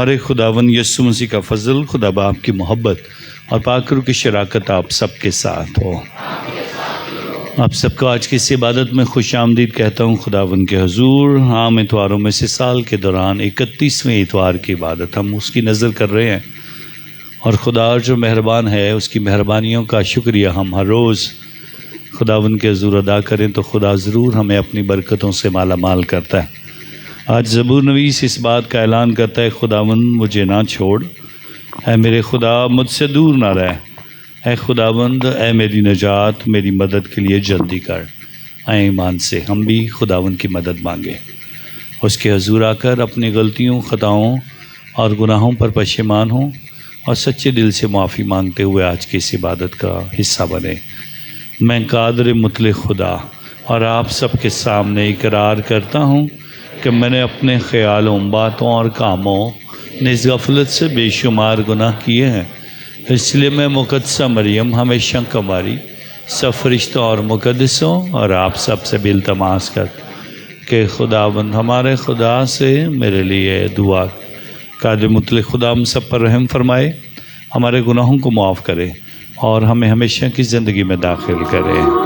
हमारे खुदावन यीशु मसीह का फजल, खुदा बाप की मोहब्बत और पाक रूह की शराकत आप सबके साथ हो। आप सबको आज की इस इबादत में खुश आमदीद कहता हूँ खुदावन के हजूर। आम इतवारों में से साल के दौरान 31वें इतवार की इबादत हम उसकी नज़र कर रहे हैं, और खुदा जो मेहरबान है उसकी मेहरबानियों का शुक्रिया हम हर रोज़ खुदावन के हजूर अदा करें तो खुदा ज़रूर हमें अपनी बरकतों से माला माल करता है। आज ज़बूर नवीस इस बात का ऐलान करता है, खुदावन मुझे ना छोड़, ऐ मेरे खुदा मुझसे दूर ना रह, ऐ खुदावंद ऐ मेरी नजात, मेरी मदद के लिए जल्दी कर। आए ईमान से हम भी खुदावंद की मदद मांगे, उसके हजूर आकर अपनी गलतियों, ख़ताओं और गुनाहों पर पशेमान हों और सच्चे दिल से माफ़ी मांगते हुए आज की इस इबादत का हिस्सा बने। मैं कादर मुतलक खुदा और आप सबके सामने इकरार करता हूँ कि मैंने अपने ख़यालों, बातों और कामों निज़ गफलत से बेशुमार गुनाह किए हैं। इसलिए मैं मुक़द्दसा मरियम, हमेशा कमारी, सब फरिश्तों और मुक़द्दसों और आप सब से बिल्तमास कर कि खुदाबंद हमारे खुदा से मेरे लिए दुआ। कादिर मुतलक खुदा हम सब पर रहम फरमाए, हमारे गुनाहों को माफ़ करे और हमें हमेशा की ज़िंदगी में दाखिल करे।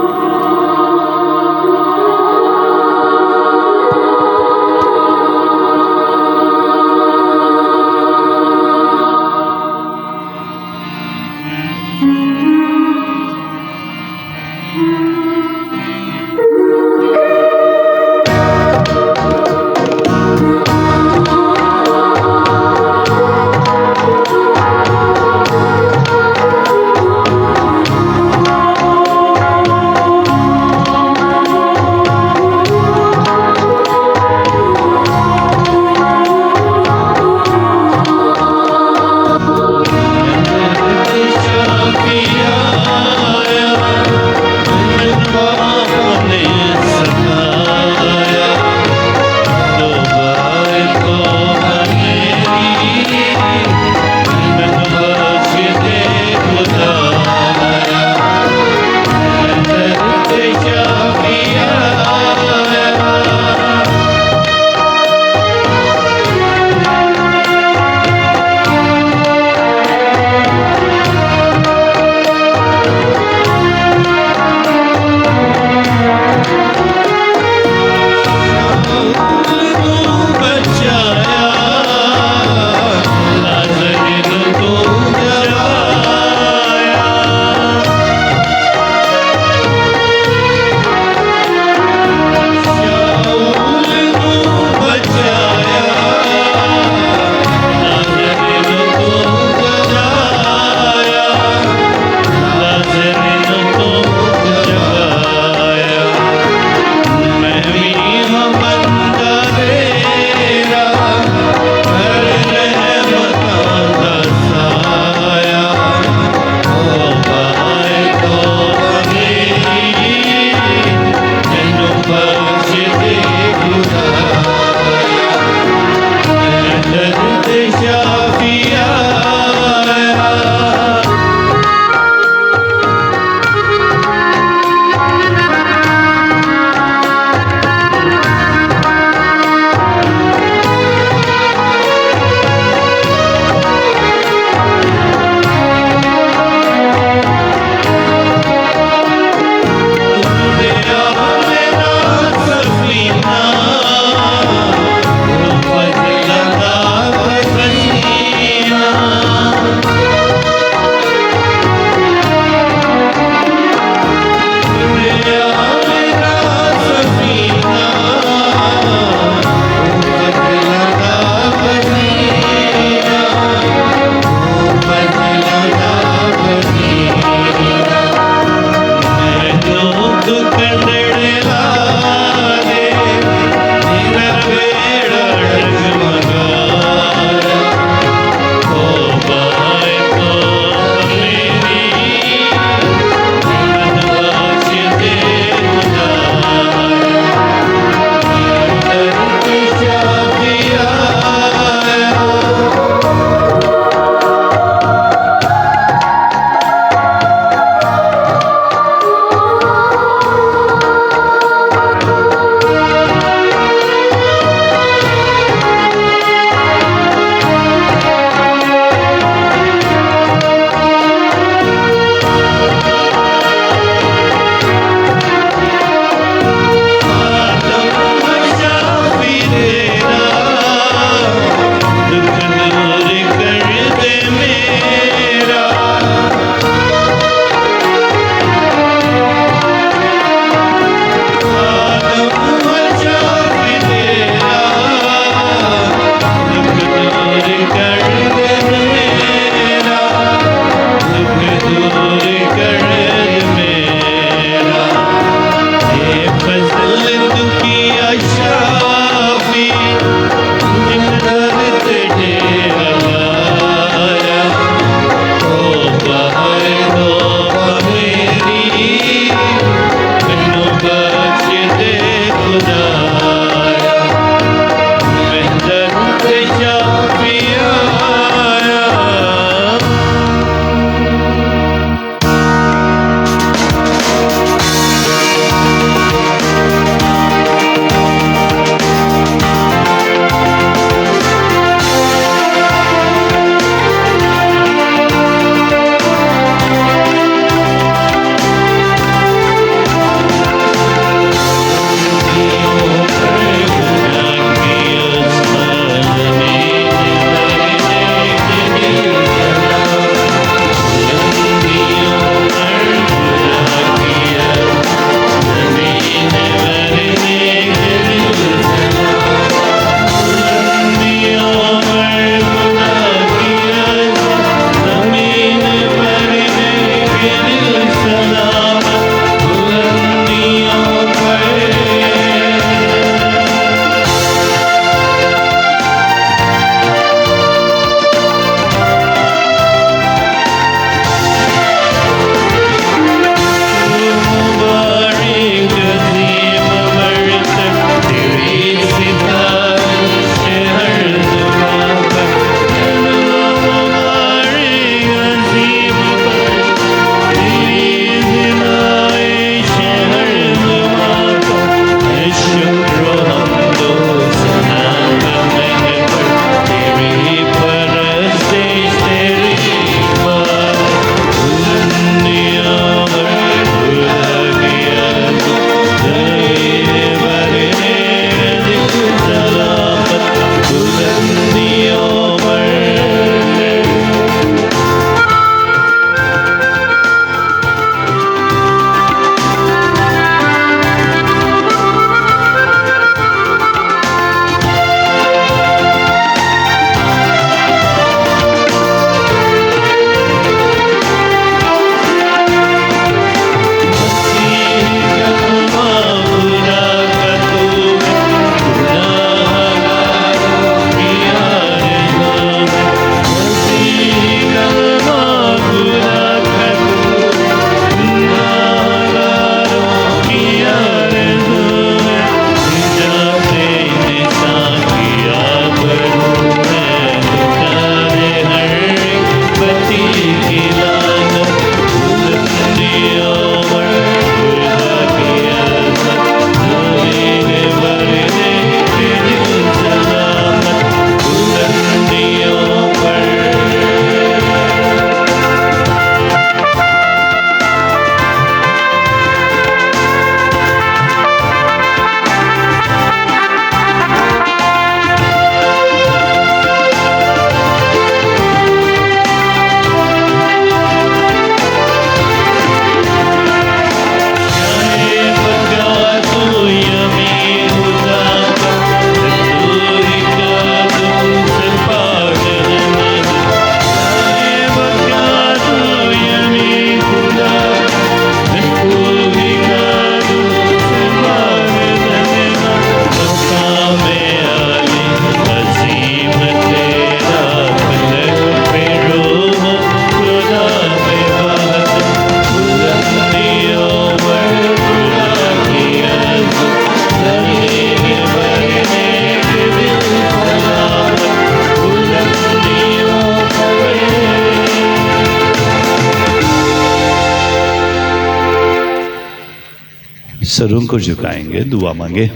सरों को झुकाएंगे, दुआ मांगे।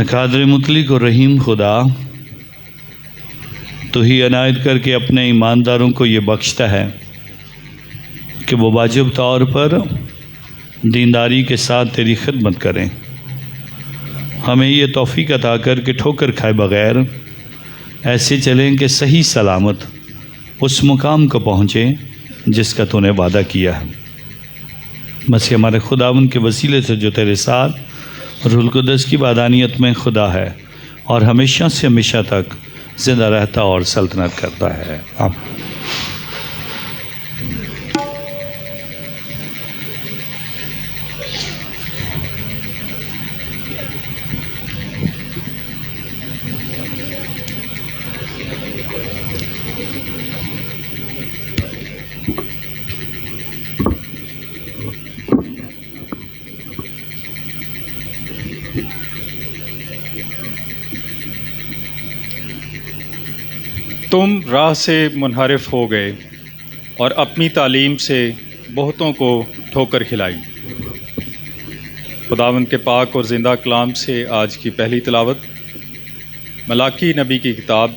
कादर मुतलिक और रहीम खुदा, तो ही अनायत करके अपने ईमानदारों को ये बख्शता है कि वो वाजिब तौर पर दीनदारी के साथ तेरी खिदमत करें। हमें ये तौफीक अता कर के ठोकर खाए बग़ैर ऐसे चलें कि सही सलामत उस मुकाम को पहुँचें जिसका तूने वादा किया है। बस हमारे खुदावन के वसीले से जो तेरे साथ रूहुल कुद्दस की वादानियत में खुदा है और हमेशा से हमेशा तक ज़िंदा रहता और सल्तनत करता है। आमीन। तुम राह से मुनहरिफ हो गए और अपनी तालीम से बहुतों को ठोकर खिलाई। खुदावंद के पाक और ज़िंदा कलाम से आज की पहली तिलावत मलाकी नबी की किताब,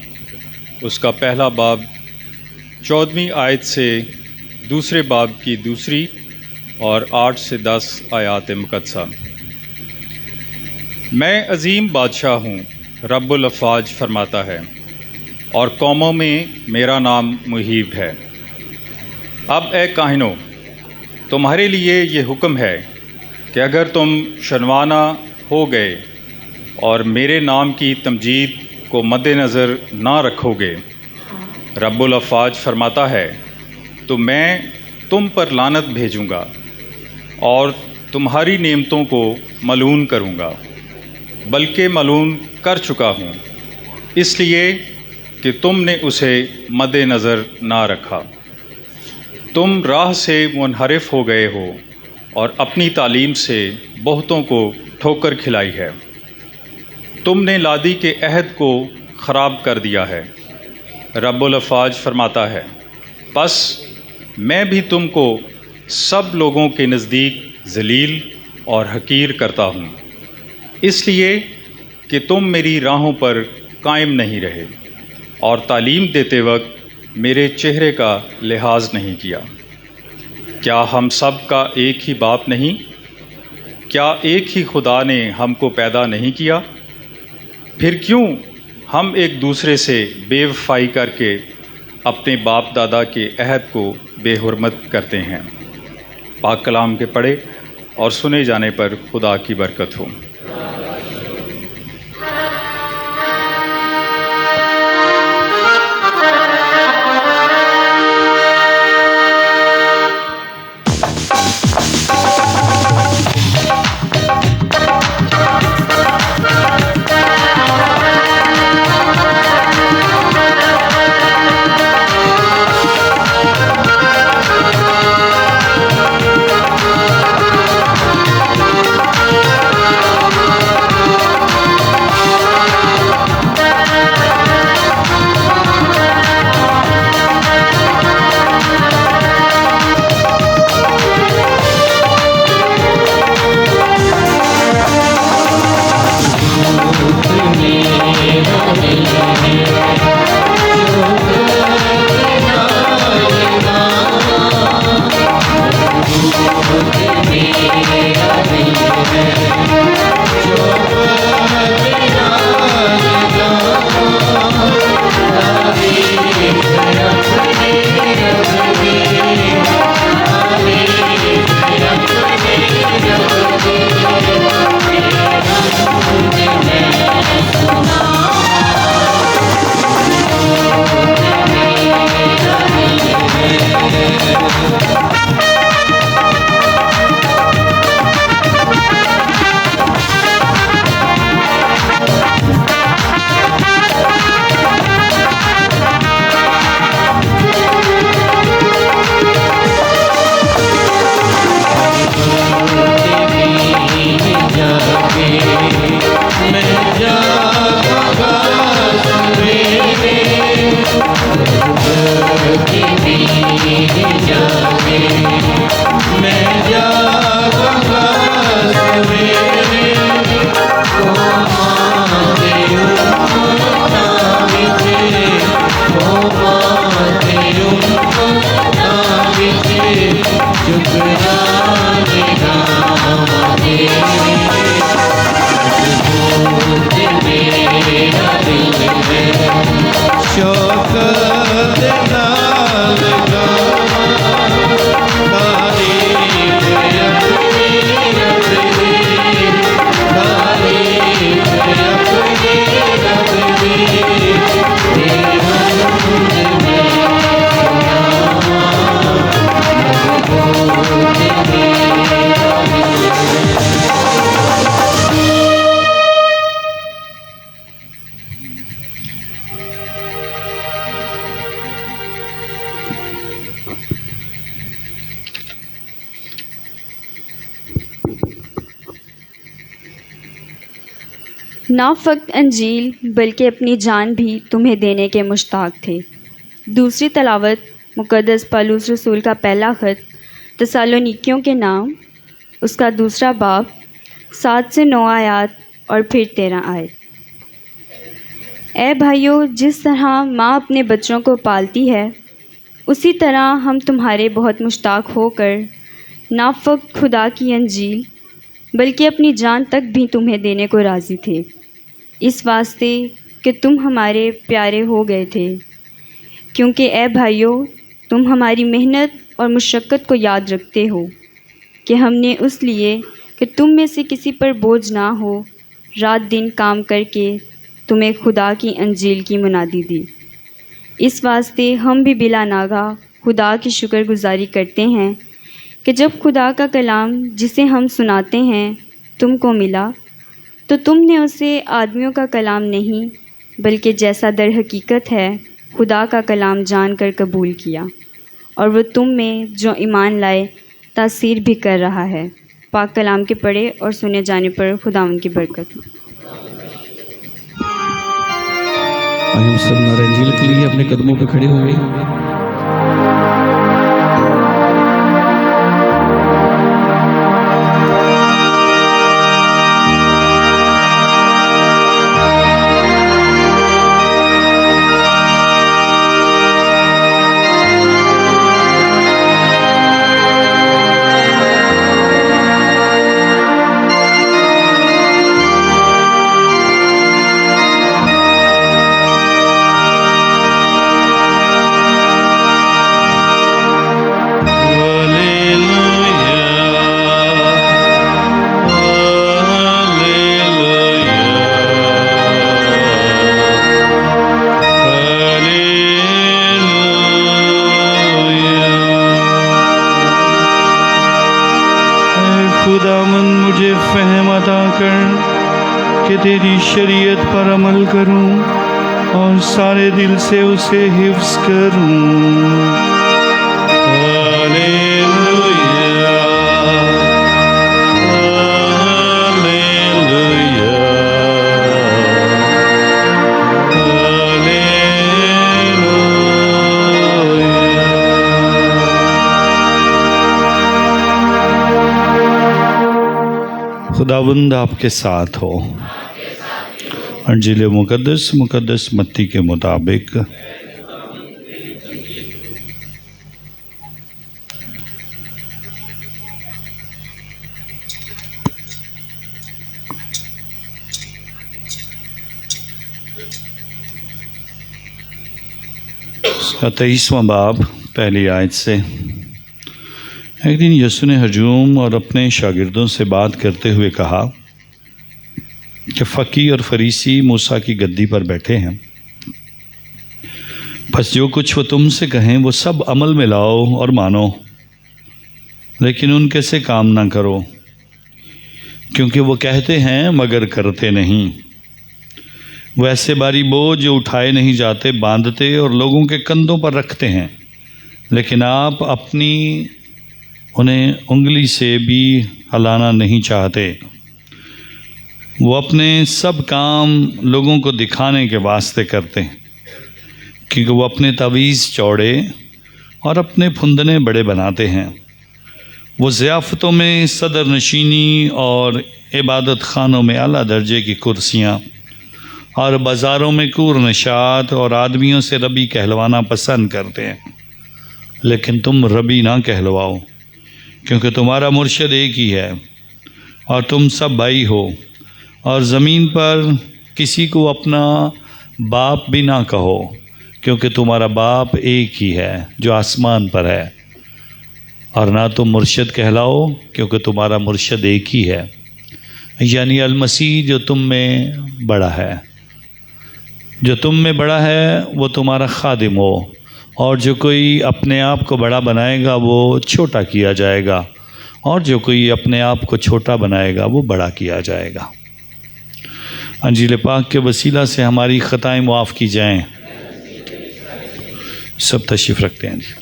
उसका पहला बाब 14वीं आयत से दूसरे बाब की दूसरी और 8 से 10 आयात मुक़द्दसा। मैं अजीम बादशाह हूँ, रब्बुल अफ़वाज फरमाता है, और कौमों में मेरा नाम मुहीब है। अब ए काहिनो, तुम्हारे लिए ये हुक्म है कि अगर तुम शर्माना हो गए और मेरे नाम की तमजीद को मद्देनज़र ना रखोगे, रब्बुल अफ़वाज फरमाता है, तो मैं तुम पर लानत भेजूँगा और तुम्हारी नेमतों को मलून करूँगा, बल्कि मलून कर चुका हूँ, इसलिए कि तुमने उसे मद्देनज़र ना रखा। तुम राह से मुनहरिफ हो गए हो और अपनी तालीम से बहुतों को ठोकर खिलाई है। तुमने लादी के अहद को ख़राब कर दिया है, रब्बुल अफ़वाज फरमाता है। बस मैं भी तुमको सब लोगों के नज़दीक ज़लील और हकीर करता हूँ, इसलिए कि तुम मेरी राहों पर कायम नहीं रहे और तालीम देते वक्त मेरे चेहरे का लिहाज नहीं किया। क्या हम सब का एक ही बाप नहीं? क्या एक ही खुदा ने हमको पैदा नहीं किया? फिर क्यों हम एक दूसरे से बेवफाई करके अपने बाप दादा के अहद को बेहुरमत करते हैं? पाक कलाम के पढ़े और सुने जाने पर खुदा की बरकत हो। ना फ़क़्त अंजील बल्कि अपनी जान भी तुम्हें देने के मुश्ताक थे। दूसरी तलावत मुक़द्दस पौलुस रसूल का पहला ख़त तसलोनिकियों के नाम, उसका दूसरा बाब 7 से 9 आयत और फिर 13 आयत। ऐ भाइयों, जिस तरह माँ अपने बच्चों को पालती है, उसी तरह हम तुम्हारे बहुत मुश्ताक होकर ना फ़क़्त खुदा की अंजील बल्कि अपनी जान तक भी तुम्हें देने को राज़ी थे, इस वास्ते कि तुम हमारे प्यारे हो गए थे। क्योंकि ऐ भाइयों, तुम हमारी मेहनत और मुशक्क़त को याद रखते हो कि हमने उस लिए कि तुम में से किसी पर बोझ ना हो, रात दिन काम करके तुम्हें खुदा की अंजील की मुनादी दी। इस वास्ते हम भी बिला नागा खुदा की शुक्रगुज़ारी करते हैं कि जब खुदा का कलाम जिसे हम सुनाते हैं तुमको मिला, तो तुमने उसे आदमियों का कलाम नहीं बल्कि जैसा दर हकीकत है खुदा का कलाम जानकर कबूल किया, और वो तुम में जो ईमान लाए तासीर भी कर रहा है। पाक कलाम के पढ़े और सुने जाने पर खुदा उनकी बरकत। हम सब नारे इंजील के लिए अपने कदमों पर खड़े होंगे। खुदावंद मुझे फ़हम अता कर कि तेरी शरीयत पर अमल करूं और सारे दिल से उसे हिफ्ज़ करूं। खुदावंद आपके साथ हो। अंजील मुक़द्दस मत्ती के मुताबिक उसका 23वां बाब पहली आयत से। एक दिन यसू ने हजूम और अपने शागिर्दों से बात करते हुए कहा कि फ़कीह और फरीसी मूसा की गद्दी पर बैठे हैं, बस जो कुछ वो तुमसे कहें वो सब अमल में लाओ और मानो, लेकिन उनके से काम ना करो, क्योंकि वो कहते हैं मगर करते नहीं। वो ऐसे भारी बोझ जो उठाए नहीं जाते बांधते और लोगों के कंधों पर रखते हैं, लेकिन आप अपनी उन्हें उंगली से भी हिलाना नहीं चाहते। वो अपने सब काम लोगों को दिखाने के वास्ते करते हैं, क्योंकि वो अपने तवीज़ चौड़े और अपने फुंदने बड़े बनाते हैं। वो ज़ियाफ़तों में सदर नशीनी और इबादत खानों में आला दर्जे की कुर्सियाँ और बाज़ारों में कूर नशात और आदमियों से रबी कहलवाना पसंद करते हैं, लेकिन तुम रबी ना कहलवाओ, क्योंकि तुम्हारा मुर्शद एक ही है और तुम सब भाई हो। और ज़मीन पर किसी को अपना बाप भी ना कहो, क्योंकि तुम्हारा बाप एक ही है जो आसमान पर है। और ना तुम मुर्शद कहलाओ, क्योंकि तुम्हारा मुर्शद एक ही है, यानी अल-मसीह जो तुम में बड़ा है। जो तुम में बड़ा है वो तुम्हारा खादिम हो, और जो कोई अपने आप को बड़ा बनाएगा वो छोटा किया जाएगा, और जो कोई अपने आप को छोटा बनाएगा वो बड़ा किया जाएगा। अंजील पाक के वसीला से हमारी ख़ताएं मुआफ़ की जाएं। सब तशरीफ़ रखते हैं जी।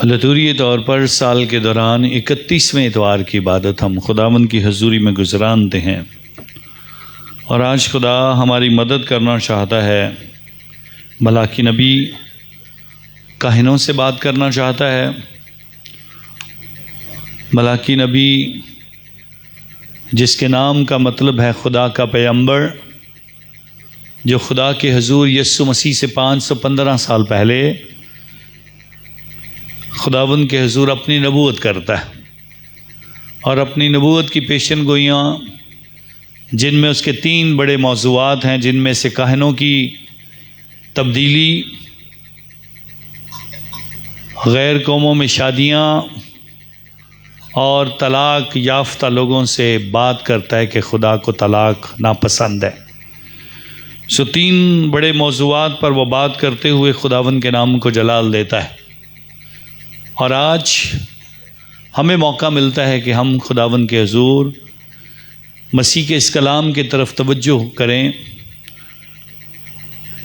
लतूरी तौर पर साल के दौरान 31वें इतवार की इबादत हम खुदावंद की हजूरी में गुजरानते हैं और आज खुदा हमारी मदद करना चाहता है। मलाकी नबी काहिनों से बात करना चाहता है। मलाकी नबी जिसके नाम का मतलब है खुदा का पैगंबर, जो खुदा के हजूर यीशु मसीह से 515 साल पहले खुदावंद के हजूर अपनी नबूवत करता है और अपनी नबूवत की पेशन गोइयाँ जिनमें उसके 3 बड़े मौज़ूआत हैं, जिनमें से काहिनों की तब्दीली, गैर कौमों में शादियाँ और तलाक याफ्ता लोगों से बात करता है कि खुदा को तलाक नापसंद है। सो 3 बड़े मौज़ूआत पर वो बात करते हुए खुदावंद के नाम को जलाल देता है। और आज हमें मौका मिलता है कि हम खुदावंद के हजूर मसीह के इस कलाम की तरफ तवज्जो करें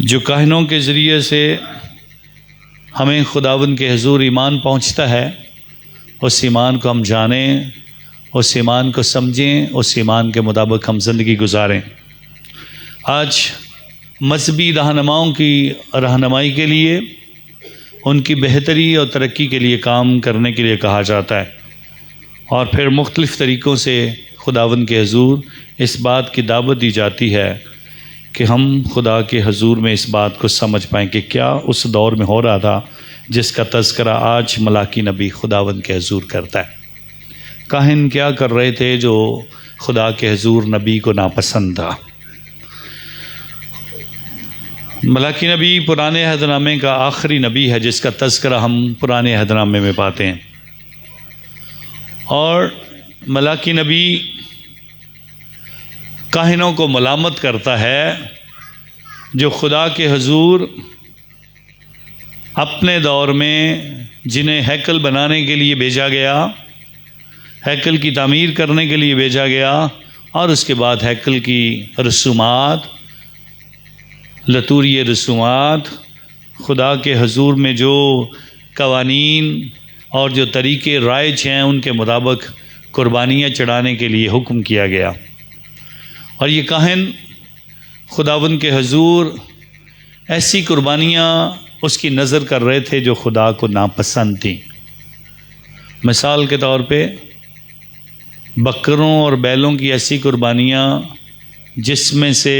जो काहिनों के ज़रिए से हमें खुदावंद के हजूर ईमान पहुंचता है। उस ईमान को हम जानें, उस ईमान को समझें, उस ईमान के मुताबिक हम ज़िंदगी गुजारें। आज मजहबी रहनुमाओं की रहनुमाई के लिए, उनकी बेहतरी और तरक्की के लिए काम करने के लिए कहा जाता है और फिर मुख्तलिफ़ तरीक़ों से खुदावंद के हजूर इस बात की दावत दी जाती है कि हम खुदा के हजूर में इस बात को समझ पाएँ कि क्या उस दौर में हो रहा था जिसका तज़किरा आज मलाकी नबी खुदावंद के हजूर करता है। काहिन क्या कर रहे थे जो खुदा के हजूर नबी को नापसंद था। मलाकी नबी पुराने अहदनामे का आखिरी नबी है जिसका तज़किरा हम पुराने अहदनामे में पाते हैं और मलाकी नबी काहिनों को मलामत करता है जो खुदा के हजूर अपने दौर में जिन्हें हैकल बनाने के लिए भेजा गया, हैकल की तामीर करने के लिए भेजा गया और उसके बाद हैकल की रसूमात, लतूरी रसूमात, खुदा के हजूर में जो कवानीन और जो तरीक़े राइज हैं उनके मुताबिक कुर्बानियाँ चढ़ाने के लिए हुक्म किया गया। और ये काहिन खुदावंद के हजूर ऐसी कुर्बानियाँ उसकी नज़र कर रहे थे जो खुदा को नापसंद थी। मिसाल के तौर पे बकरों और बैलों की ऐसी कुर्बानियाँ जिसमें से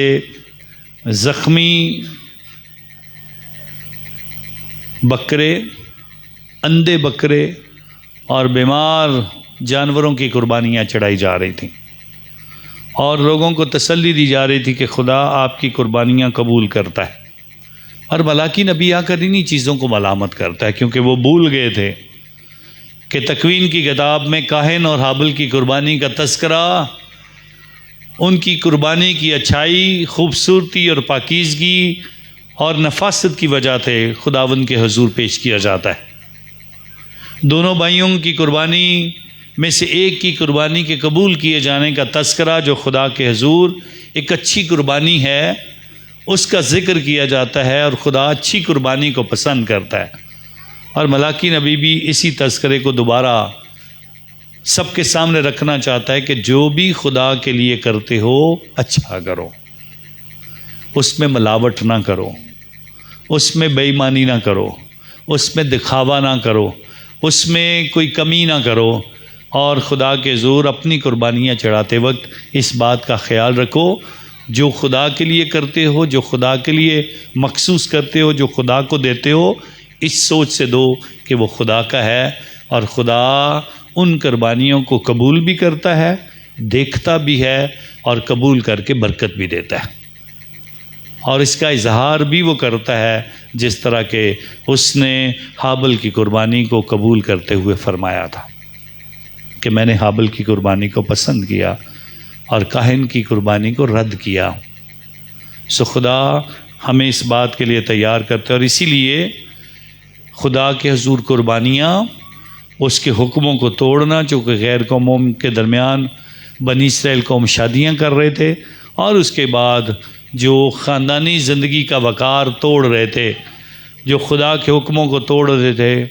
ज़ख्मी बकरे, अंधे बकरे और बीमार जानवरों की कुर्बानियाँ चढ़ाई जा रही थीं और लोगों को तसल्ली दी जा रही थी कि खुदा आपकी कुर्बानियाँ कबूल करता है। और मलाकी नबी आकर इन्हीं चीज़ों को मलामत करता है क्योंकि वो भूल गए थे कि तकवीन की किताब में काहिन और हाबिल की कुर्बानी का तज़किरा उनकी कुर्बानी की अच्छाई, खूबसूरती और पाकीज़गी और नफासत की वजह से खुदावंद के हजूर पेश किया जाता है। दोनों भाइयों की कुर्बानी में से एक की कुर्बानी के कबूल किए जाने का तज़किरा जो खुदा के हजूर एक अच्छी कुर्बानी है उसका ज़िक्र किया जाता है और खुदा अच्छी कुर्बानी को पसंद करता है। और मलाकी नबी भी इसी तज़किरे को दोबारा सबके सामने रखना चाहता है कि जो भी खुदा के लिए करते हो अच्छा करो, उसमें मिलावट ना करो, उसमें बेईमानी ना करो, उसमें दिखावा ना करो, उसमें कोई कमी ना करो और खुदा के ज़ोर अपनी कुर्बानियाँ चढ़ाते वक्त इस बात का ख्याल रखो जो खुदा के लिए करते हो, जो खुदा के लिए मखसूस करते हो, जो खुदा को देते हो, इस सोच से दो कि वो खुदा का है और खुदा उन कुर्बानियों को कबूल भी करता है, देखता भी है और कबूल करके बरकत भी देता है। और इसका इजहार भी वो करता है जिस तरह के उसने हाबिल की कुर्बानी को कबूल करते हुए फरमाया था कि मैंने हाबिल की कुर्बानी को पसंद किया और काहिन की कुर्बानी को रद्द किया। सो खुदा हमें इस बात के लिए तैयार करते हैं और इसीलिए खुदा के हुजूर कुर्बानियाँ, उसके हुक्मों को तोड़ना, चूँकि गैर कौमों के दरमियान बनी इसराइल कौम शादियाँ कर रहे थे और उसके बाद जो ख़ानदानी ज़िंदगी का वक़ार तोड़ रहे थे, जो खुदा के हुक्मों को तोड़ रहे थे,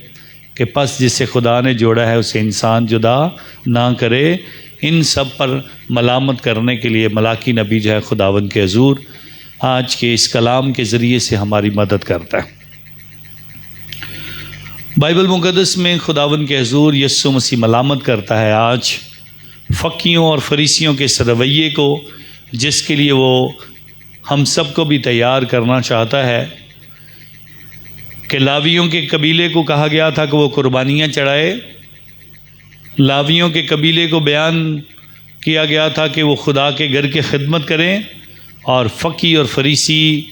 कि पस जिसे खुदा ने जोड़ा है उसे इंसान जुदा ना करे। इन सब पर मलामत करने के लिए मलाकी नबी जो है खुदावंद के हजूर आज के इस कलाम के ज़रिए से हमारी मदद करता है। बाइबल मुक़द्दस में खुदावंद के हजूर यीशु मसीह मलामत करता है आज फ़कीयों और फरीसियों के इस रवैये को, जिसके लिए वो हम सब को भी तैयार करना चाहता है कि लावियों के कबीले को कहा गया था कि वो कुर्बानियाँ चढ़ाए। लावियों के कबीले को बयान किया गया था कि वो खुदा के घर की खिदमत करें, और फ़की और फरीसी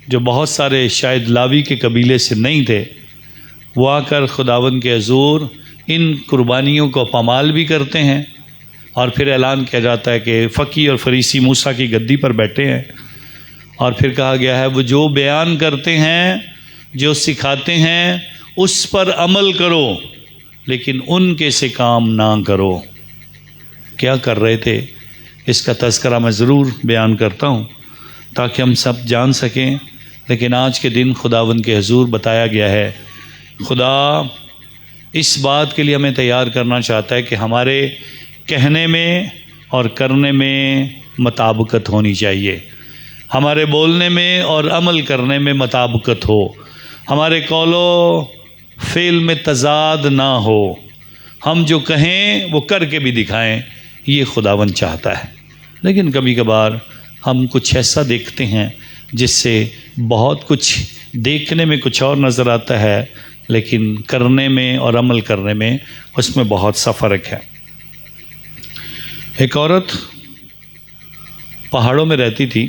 जो बहुत सारे शायद लावी के कबीले से नहीं थे, वो आकर खुदावंद के हजूर इन कुर्बानियों को पामाल भी करते हैं। और फिर ऐलान किया जाता है कि फ़की और फरीसी मूसा की गद्दी पर बैठे हैं, और फिर कहा गया है वो जो बयान करते हैं, जो सिखाते हैं, उस पर अमल करो, लेकिन उनके से काम ना करो। क्या कर रहे थे इसका तज़किरा मैं ज़रूर बयान करता हूँ ताकि हम सब जान सकें। लेकिन आज के दिन खुदावंद के हजूर बताया गया है, खुदा इस बात के लिए हमें तैयार करना चाहता है कि हमारे कहने में और करने में मुताबिकत होनी चाहिए, हमारे बोलने में और अमल करने में मुताबिकत हो, हमारे कौलो फ़ेल में तज़ाद ना हो, हम जो कहें वो करके भी दिखाएं, ये खुदावंद चाहता है। लेकिन कभी कभार हम कुछ ऐसा देखते हैं जिससे बहुत कुछ देखने में कुछ और नज़र आता है, लेकिन करने में और अमल करने में उसमें बहुत सा फ़र्क है। एक औरत पहाड़ों में रहती थी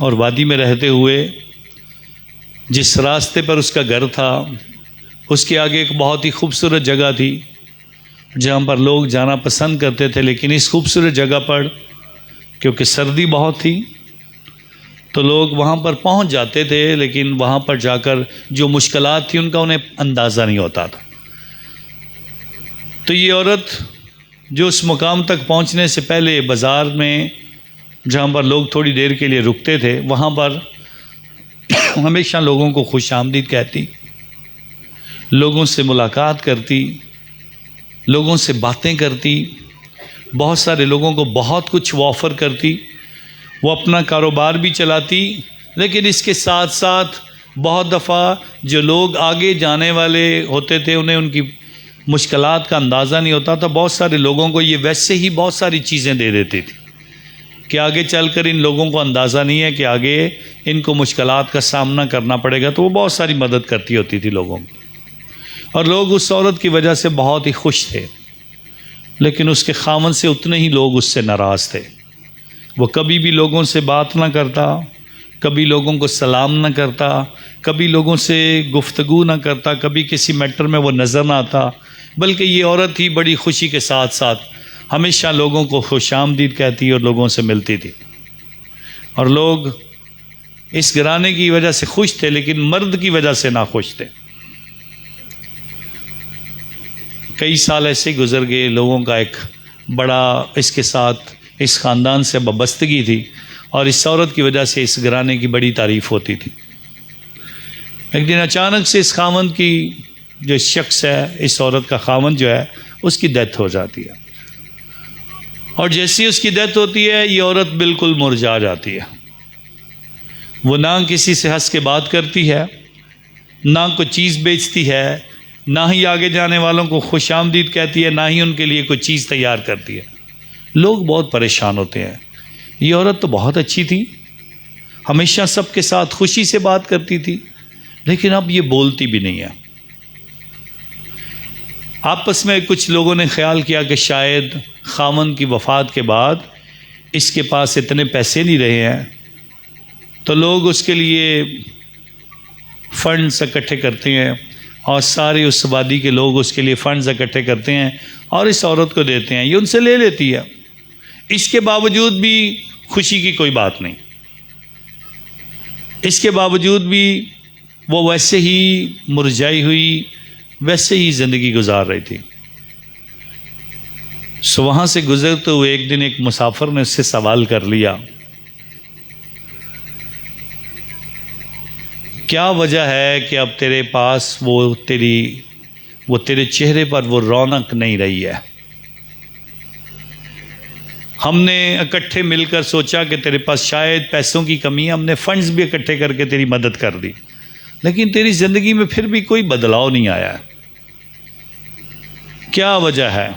और वादी में रहते हुए जिस रास्ते पर उसका घर था उसके आगे एक बहुत ही खूबसूरत जगह थी जहाँ पर लोग जाना पसंद करते थे। लेकिन इस खूबसूरत जगह पर क्योंकि सर्दी बहुत थी तो लोग वहाँ पर पहुँच जाते थे, लेकिन वहाँ पर जाकर जो मुश्किलात थी उनका उन्हें अंदाज़ा नहीं होता था। तो ये औरत जो उस मुकाम तक पहुँचने से पहले बाज़ार में जहाँ पर लोग थोड़ी देर के लिए रुकते थे, वहाँ पर हमेशा लोगों को खुश आमदीद कहती, लोगों से मुलाकात करती, लोगों से बातें करती, बहुत सारे लोगों को बहुत कुछ वो ऑफ़र करती, वो अपना कारोबार भी चलाती। लेकिन इसके साथ साथ बहुत दफ़ा जो लोग आगे जाने वाले होते थे उन्हें उनकी मुश्किलात का अंदाज़ा नहीं होता था। बहुत सारे लोगों को ये वैसे ही बहुत सारी चीज़ें दे देती थी कि आगे चलकर इन लोगों को अंदाज़ा नहीं है कि आगे इनको मुश्किलात का सामना करना पड़ेगा, तो वो बहुत सारी मदद करती होती थी लोगों की। और लोग उस औरत की वजह से बहुत ही खुश थे, लेकिन उसके खामन से उतने ही लोग उससे नाराज़ थे। वो कभी भी लोगों से बात ना करता, कभी लोगों को सलाम ना करता, कभी लोगों से गुफ्तगू ना करता, कभी किसी मैटर में वो नज़र ना आता। बल्कि ये औरत ही बड़ी खुशी के साथ साथ हमेशा लोगों को खुशामदीद कहती और लोगों से मिलती थी। और लोग इस घराने की वजह से खुश थे, लेकिन मर्द की वजह से ना खुश थे। कई साल ऐसे गुजर गए, लोगों का एक बड़ा इसके साथ इस ख़ानदान से वाबस्तगी थी और इस औरत की वजह से इस घराने की बड़ी तारीफ़ होती थी। एक दिन अचानक से इस खामन की जो शख्स है, इस औरत का खामन जो है, उसकी डेथ हो जाती है। और जैसी उसकी डेथ होती है ये औरत बिल्कुल मुरझा जाती है। वो ना किसी से हंस के बात करती है, ना कोई चीज़ बेचती है, ना ही आगे जाने वालों को खुशामदीद कहती है, ना ही उनके लिए कोई चीज़ तैयार करती है। लोग बहुत परेशान होते हैं। ये औरत तो बहुत अच्छी थी, हमेशा सबके साथ खुशी से बात करती थी, लेकिन अब ये बोलती भी नहीं है। आपस में कुछ लोगों ने ख्याल किया कि शायद खामन की वफ़ात के बाद इसके पास इतने पैसे नहीं रहे हैं, तो लोग उसके लिए फ़ंड्स इकट्ठे करते हैं और सारे उस वादी के लोग उसके लिए फ़ंड्स इकट्ठे करते हैं और इस औरत को देते हैं। ये उनसे ले लेती है। इसके बावजूद भी खुशी की कोई बात नहीं, इसके बावजूद भी वो वैसे ही मुरझाई हुई, वैसे ही ज़िंदगी गुजार रही थी। सो वहाँ से गुजरते हुए एक दिन एक मुसाफिर ने उससे सवाल कर लिया, क्या वजह है कि अब तेरे पास वो तेरी वो तेरे चेहरे पर वो रौनक नहीं रही है। हमने इकट्ठे मिलकर सोचा कि तेरे पास शायद पैसों की कमी है, हमने फंड्स भी इकट्ठे करके तेरी मदद कर दी, लेकिन तेरी ज़िंदगी में फिर भी कोई बदलाव नहीं आया। क्या वजह है?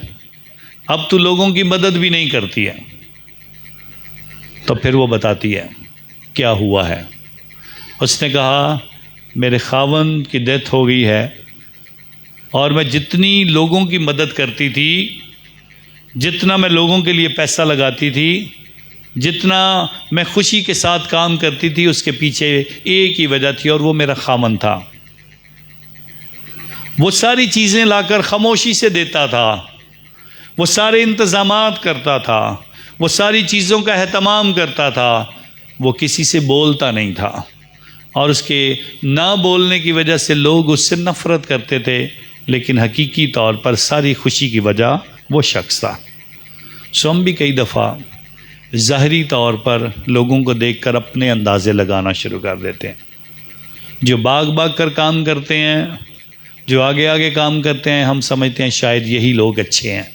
अब तू लोगों की मदद भी नहीं करती है। तो फिर वो बताती है क्या हुआ है। उसने कहा मेरे खावंद की डेथ हो गई है और मैं जितनी लोगों की मदद करती थी, जितना मैं लोगों के लिए पैसा लगाती थी, जितना मैं खुशी के साथ काम करती थी, उसके पीछे एक ही वजह थी और वो मेरा खामन था। वो सारी चीज़ें लाकर खामोशी से देता था, वो सारे इंतज़ामात करता था, वो सारी चीज़ों का एहतमाम करता था, वो किसी से बोलता नहीं था और उसके ना बोलने की वजह से लोग उससे नफ़रत करते थे, लेकिन हकीकी तौर पर सारी खुशी की वजह वो शख्स था। सो हम भी कई दफ़ा ज़ाहरी तौर पर लोगों को देखकर अपने अंदाज़े लगाना शुरू कर देते हैं। जो भाग कर काम करते हैं, जो आगे आगे काम करते हैं, हम समझते हैं शायद यही लोग अच्छे हैं,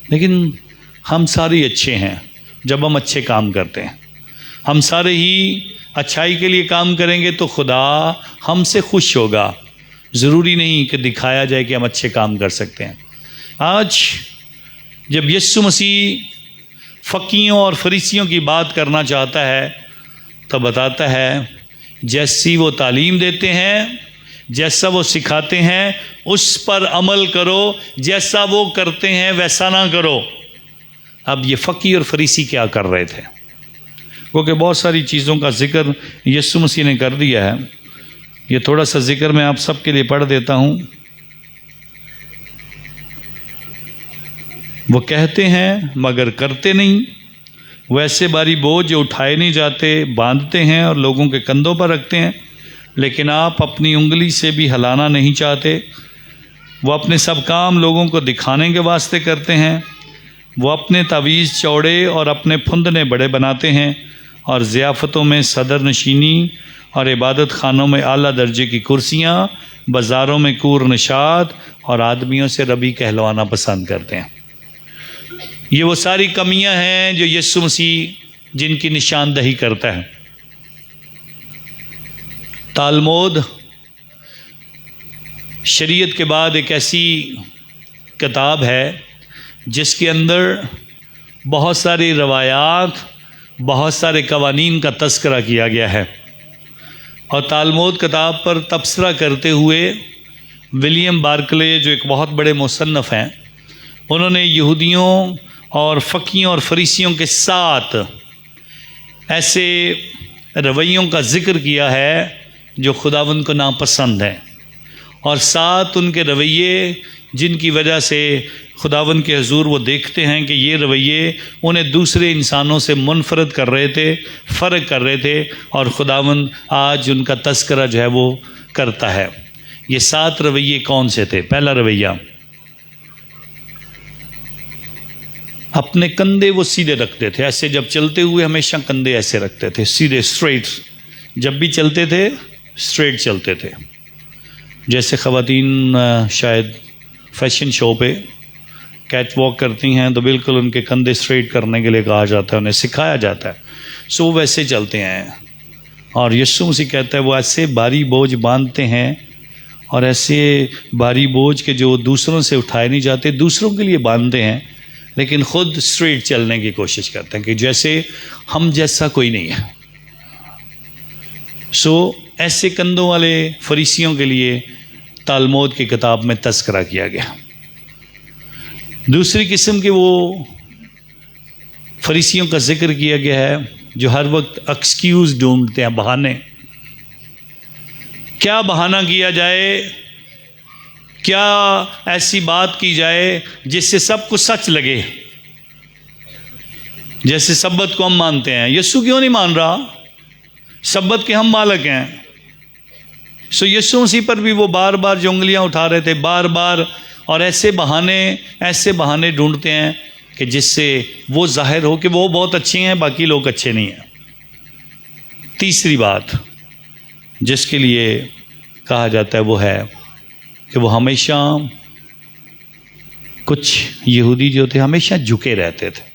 लेकिन हम सारे अच्छे हैं जब हम अच्छे काम करते हैं। हम सारे ही अच्छाई के लिए काम करेंगे तो खुदा हमसे खुश होगा। ज़रूरी नहीं कि दिखाया जाए कि हम अच्छे काम कर सकते हैं। आज जब यीशु मसीह फ़कीयों और फरीसियों की बात करना चाहता है तो बताता है जैसी वो तालीम देते हैं, जैसा वो सिखाते हैं, उस पर अमल करो, जैसा वो करते हैं वैसा ना करो। अब ये फ़की और फरीसी क्या कर रहे थे? क्योंकि बहुत सारी चीज़ों का जिक्र यीशु मसीह ने कर दिया है। ये थोड़ा सा जिक्र मैं आप सबके लिए पढ़ देता हूँ। वो कहते हैं मगर करते नहीं, वैसे भारी बोझ जो उठाए नहीं जाते बांधते हैं और लोगों के कंधों पर रखते हैं, लेकिन आप अपनी उंगली से भी हिलाना नहीं चाहते। वो अपने सब काम लोगों को दिखाने के वास्ते करते हैं। वो अपने तावीज़ चौड़े और अपने फुंदने बड़े बनाते हैं और ज़ियाफ़तों में सदर नशीनी और इबादत खानों में आला दर्जे की कुर्सियाँ, बाज़ारों में कूर निशात और आदमियों से रबी कहलवाना पसंद करते हैं। ये वो सारी कमियां हैं जो यीशु मसीह जिनकी निशानदही करता है। तालमूद शरीयत के बाद एक ऐसी किताब है जिसके अंदर बहुत सारी रवायात, बहुत सारे कवानीन का तस्करा किया गया है। और तालमूद किताब पर तबसरा करते हुए विलियम बार्कले जो एक बहुत बड़े मुसन्नफ़ हैं, उन्होंने यहूदियों और फ़कीयों और फरीसियों के साथ ऐसे रवैयों का ज़िक्र किया है जो खुदावंद को नापसंद है, और साथ उनके रवैये जिनकी वजह से खुदावंद के हुज़ूर वो देखते हैं कि ये रवैये उन्हें दूसरे इंसानों से मुनफरद कर रहे थे, फ़र्क कर रहे थे, और खुदावंद आज उनका तस्करा जो है वो करता है। ये 7 रवैये कौन से थे? पहला रवैया, अपने कंधे वो सीधे रखते थे, ऐसे जब चलते हुए हमेशा कंधे ऐसे रखते थे, सीधे स्ट्रेट। जब भी चलते थे स्ट्रेट चलते थे। जैसे ख़वातीन शायद फैशन शो पे कैट वॉक करती हैं तो बिल्कुल उनके कंधे स्ट्रेट करने के लिए कहा जाता है, उन्हें सिखाया जाता है। सो वो वैसे चलते हैं। और यीशु मसीह कहता है वो ऐसे भारी बोझ बांधते हैं, और ऐसे भारी बोझ के जो दूसरों से उठाए नहीं जाते, दूसरों के लिए बांधते हैं, लेकिन ख़ुद स्ट्रेट चलने की कोशिश करते हैं कि जैसे हम जैसा कोई नहीं है। सो ऐसे कंधों वाले फरीसियों के लिए तालमूद की किताब में तस्करा किया गया। दूसरी किस्म के वो फरीसियों का जिक्र किया गया है जो हर वक्त एक्सक्यूज़ ढूंढते हैं, बहाने। क्या बहाना किया जाए, क्या ऐसी बात की जाए जिससे सबको सच लगे। जैसे सब्बत को हम मानते हैं, यीशु क्यों नहीं मान रहा? सब्बत के हम मालिक हैं। सो यीशु मसीह पर भी वो बार बार जो उंगलियां उठा रहे थे, बार बार, और ऐसे बहाने ढूंढते हैं कि जिससे वो जाहिर हो कि वो बहुत अच्छे हैं, बाकी लोग अच्छे नहीं हैं। तीसरी बात जिसके लिए कहा जाता है वो है कि वो हमेशा, कुछ यहूदी जो थे हमेशा झुके रहते थे।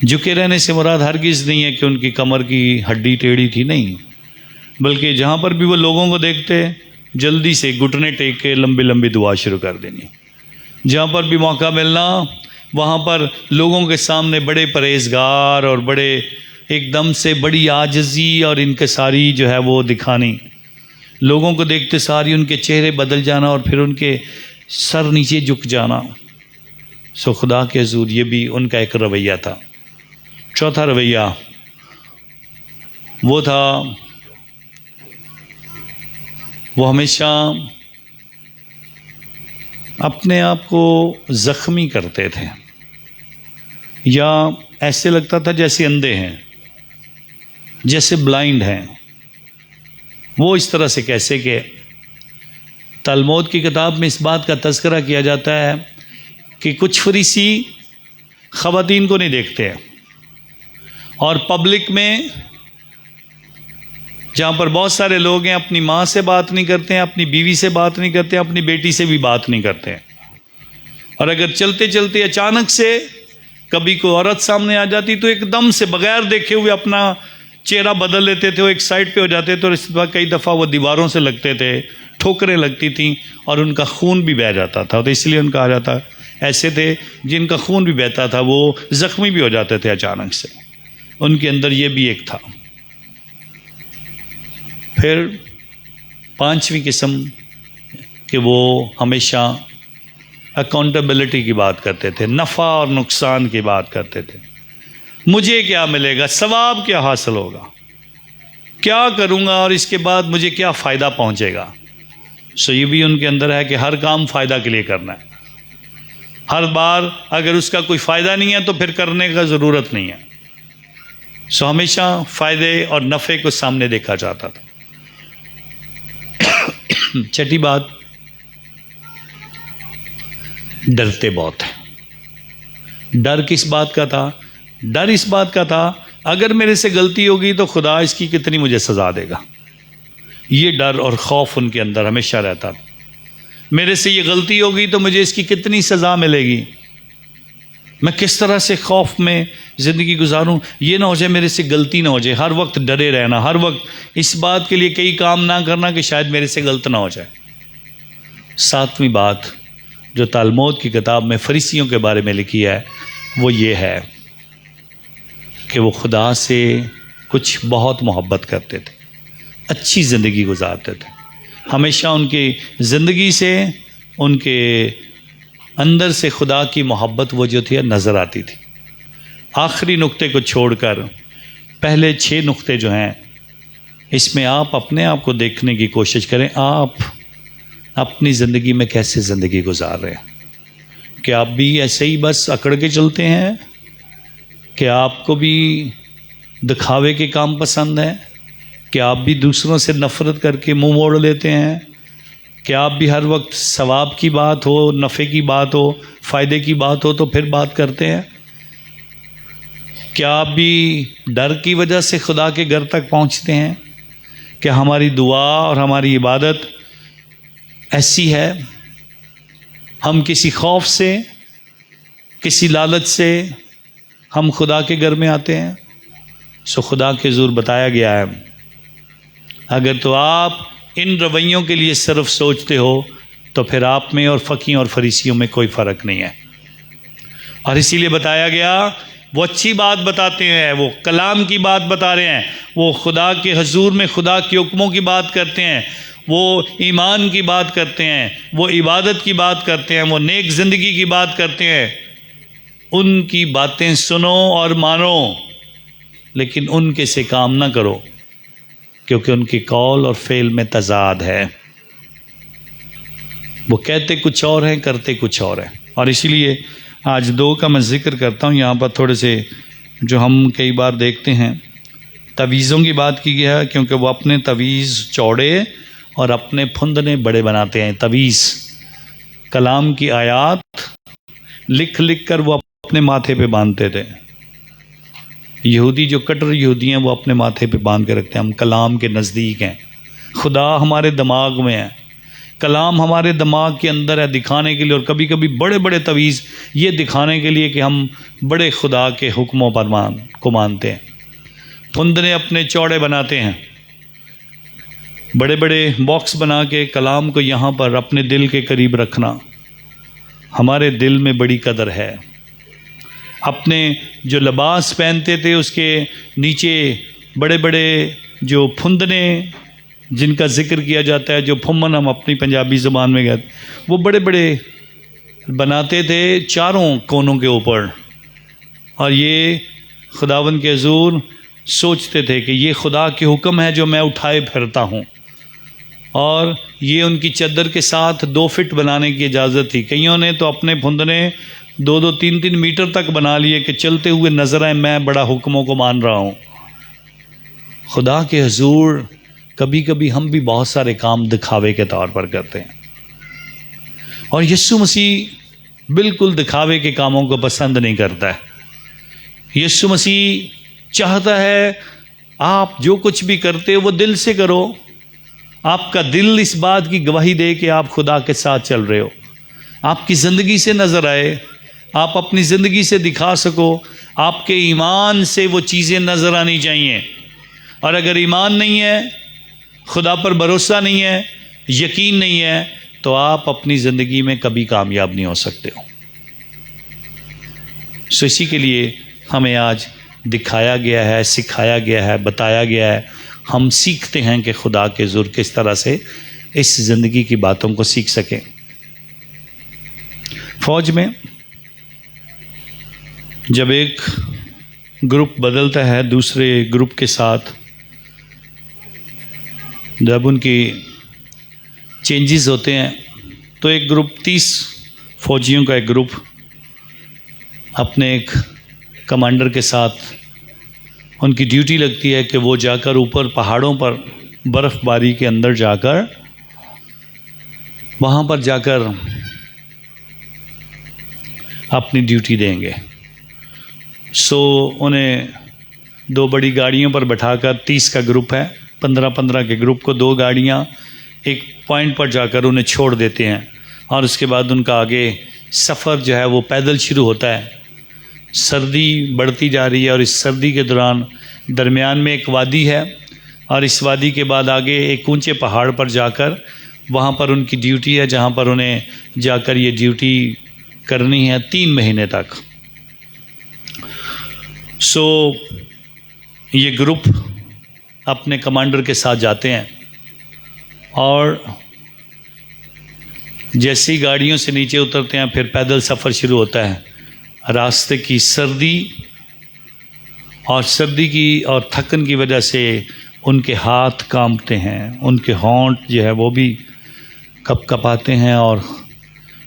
झुके रहने से मुराद हरगिज़ नहीं है कि उनकी कमर की हड्डी टेढ़ी थी, नहीं, बल्कि जहाँ पर भी वो लोगों को देखते जल्दी से घुटने टेक के लंबी लंबी दुआ शुरू कर देनी। जहाँ पर भी मौका मिलना वहाँ पर लोगों के सामने बड़े परहेजगार और बड़े एकदम से बड़ी आजिज़ी और इनकिसारी जो है वो दिखानी। लोगों को देखते सारी उनके चेहरे बदल जाना और फिर उनके सर नीचे झुक जाना। सो खुदा के हुज़ूर ये भी उनका एक रवैया था। चौथा रवैया वो था, वो हमेशा अपने आप को ज़ख्मी करते थे, या ऐसे लगता था जैसे अंधे हैं, जैसे ब्लाइंड हैं। वो इस तरह से कैसे कि तलमूद की किताब में इस बात का तज़किरा किया जाता है कि कुछ फरीसी ख़वातीन को नहीं देखते हैं, और पब्लिक में जहाँ पर बहुत सारे लोग हैं अपनी माँ से बात नहीं करते हैं, अपनी बीवी से बात नहीं करते हैं, अपनी बेटी से भी बात नहीं करते हैं। और अगर चलते चलते अचानक से कभी कोई औरत सामने आ जाती तो एकदम से बगैर देखे हुए अपना चेहरा बदल लेते थे, वो एक साइड पे हो जाते थे, और इस बार कई दफ़ा वो दीवारों से लगते थे, ठोकरें लगती थीं और उनका खून भी बह जाता था। तो इसलिए उनका आ जाता, ऐसे थे जिनका खून भी बहता था वो ज़ख्मी भी हो जाते थे अचानक से। उनके अंदर ये भी एक था। फिर पांचवी किस्म कि वो हमेशा अकाउंटेबिलिटी की बात करते थे, नफ़ा और नुकसान की बात करते थे। मुझे क्या मिलेगा, सवाब क्या हासिल होगा, क्या करूँगा और इसके बाद मुझे क्या फ़ायदा पहुँचेगा। सो ये भी उनके अंदर है कि हर काम फ़ायदा के लिए करना है। हर बार अगर उसका कोई फ़ायदा नहीं है तो फिर करने का ज़रूरत नहीं है। सो हमेशा फ़ायदे और नफ़े को सामने देखा जाता था। छठी बात, डरते बहुत हैं। डर किस बात का था? डर इस बात का था अगर मेरे से गलती होगी तो खुदा इसकी कितनी मुझे सज़ा देगा। ये डर और खौफ उनके अंदर हमेशा रहता था। मेरे से ये गलती होगी तो मुझे इसकी कितनी सज़ा मिलेगी, मैं किस तरह से खौफ में ज़िंदगी गुजारूं, ये ना हो जाए मेरे से गलती ना हो जाए। हर वक्त डरे रहना, हर वक्त इस बात के लिए कई काम ना करना कि शायद मेरे से गलत ना हो जाए। सातवीं बात जो तलमूद की किताब में फरीसियों के बारे में लिखी है वो ये है कि वो खुदा से कुछ बहुत मोहब्बत करते थे, अच्छी ज़िंदगी गुजारते थे। हमेशा उनकी ज़िंदगी से, उनके अंदर से खुदा की मोहब्बत वो जो थी नज़र आती थी। आखिरी नुक्ते को छोड़कर पहले 6 नुक्ते जो हैं इसमें आप अपने आप को देखने की कोशिश करें। आप अपनी ज़िंदगी में कैसे ज़िंदगी गुजार रहे हैं? क्या आप भी ऐसे ही बस अकड़ के चलते हैं? क्या आपको भी दिखावे के काम पसंद है? क्या आप भी दूसरों से नफ़रत करके मुंह मोड़ लेते हैं? क्या आप भी हर वक्त सवाब की बात हो, नफ़े की बात हो, फ़ायदे की बात हो तो फिर बात करते हैं? क्या आप भी डर की वजह से खुदा के घर तक पहुंचते हैं? क्या हमारी दुआ और हमारी इबादत ऐसी है, हम किसी खौफ से, किसी लालच से हम खुदा के घर में आते हैं? सो खुदा के ज़ूर बताया गया है, अगर तो आप इन रवैयों के लिए सिर्फ सोचते हो तो फिर आप में और फ़कीयों और फरीसियों में कोई फ़र्क नहीं है। और इसीलिए बताया गया, वो अच्छी बात बताते हैं, वो कलाम की बात बता रहे हैं, वो खुदा के हुजूर में खुदा के हुक्मों की बात करते हैं, वो ईमान की बात करते हैं, वो इबादत की बात करते हैं, वो नेक ज़िंदगी की बात करते हैं। उनकी बातें सुनो और मानो, लेकिन उनके से काम ना करो, क्योंकि उनके कौल और फ़ेल में तज़ाद है। वो कहते कुछ और हैं, करते कुछ और हैं। और इसीलिए आज 2 का मैं ज़िक्र करता हूँ यहाँ पर, थोड़े से जो हम कई बार देखते हैं। तवीज़ों की बात की गई है क्योंकि वो अपने तवीज़ चौड़े और अपने फुंदने बड़े बनाते हैं। तवीज़ कलाम की आयात लिख लिख कर वो अपने माथे पे बांधते थे। यहूदी जो कट्टर यहूदी हैं वो अपने माथे पे बांध के रखते हैं, हम कलाम के नज़दीक हैं, खुदा हमारे दिमाग में है। कलाम हमारे दिमाग के अंदर है दिखाने के लिए, और कभी कभी बड़े बड़े तवीज़ ये दिखाने के लिए कि हम बड़े खुदा के हुक्मों पर मानते हैं। फुंदने अपने चौड़े बनाते हैं, बड़े बड़े बॉक्स बना के कलाम को यहाँ पर अपने दिल के करीब रखना हमारे दिल में बड़ी कदर है। अपने जो लिबास पहनते थे उसके नीचे बड़े बड़े जो फुंदने जिनका जिक्र किया जाता है, जो फुम्मन हम अपनी पंजाबी ज़ुबान में कहते, वो बड़े बड़े बनाते थे चारों कोनों के ऊपर। और ये खुदावन के हुज़ूर सोचते थे कि ये खुदा के हुक्म है जो मैं उठाए फिरता हूँ। और ये उनकी चद्दर के साथ 2 फीट बनाने की इजाज़त थी। कईयों ने तो अपने फुंदने 2-2, 3-3 मीटर तक बना लिए कि चलते हुए नजर आए मैं बड़ा हुक्मों को मान रहा हूँ। खुदा के हुजूर कभी कभी हम भी बहुत सारे काम दिखावे के तौर पर करते हैं, और यीशु मसीह बिल्कुल दिखावे के कामों को पसंद नहीं करता है। यीशु मसीह चाहता है आप जो कुछ भी करते हो वो दिल से करो, आपका दिल इस बात की गवाही दे कि आप खुदा के साथ चल रहे हो, आपकी ज़िंदगी से नज़र आए, आप अपनी ज़िंदगी से दिखा सको, आपके ईमान से वो चीज़ें नज़र आनी चाहिए। और अगर ईमान नहीं है, खुदा पर भरोसा नहीं है, यकीन नहीं है, तो आप अपनी ज़िंदगी में कभी कामयाब नहीं हो सकते हो। सो इसी के लिए हमें आज दिखाया गया है, सिखाया गया है, बताया गया है। हम सीखते हैं कि खुदा के ज़ुर किस तरह से इस ज़िंदगी की बातों को सीख सकें। फौज में जब एक ग्रुप बदलता है दूसरे ग्रुप के साथ, जब उनकी चेंजेस होते हैं, तो एक ग्रुप 30 फौजियों का एक ग्रुप अपने एक कमांडर के साथ उनकी ड्यूटी लगती है कि वो जाकर ऊपर पहाड़ों पर बर्फ़बारी के अंदर जाकर वहाँ पर जाकर अपनी ड्यूटी देंगे। सो उन्हें 2 बड़ी गाड़ियों पर बैठाकर 30 का ग्रुप है, 15-15 के ग्रुप को 2 गाड़ियाँ एक पॉइंट पर जाकर उन्हें छोड़ देते हैं, और उसके बाद उनका आगे सफ़र जो है वो पैदल शुरू होता है। सर्दी बढ़ती जा रही है, और इस सर्दी के दौरान दरमियान में एक वादी है, और इस वादी के बाद आगे एक ऊंचे पहाड़ पर जाकर वहाँ पर उनकी ड्यूटी है, जहाँ पर उन्हें जाकर ये ड्यूटी करनी है 3 महीने तक। सो ये ग्रुप अपने कमांडर के साथ जाते हैं, और जैसे ही गाड़ियों से नीचे उतरते हैं फिर पैदल सफ़र शुरू होता है। रास्ते की सर्दी और थकन की वजह से उनके हाथ कांपते हैं, उनके होंठ जो है वो भी कपकपाते हैं, और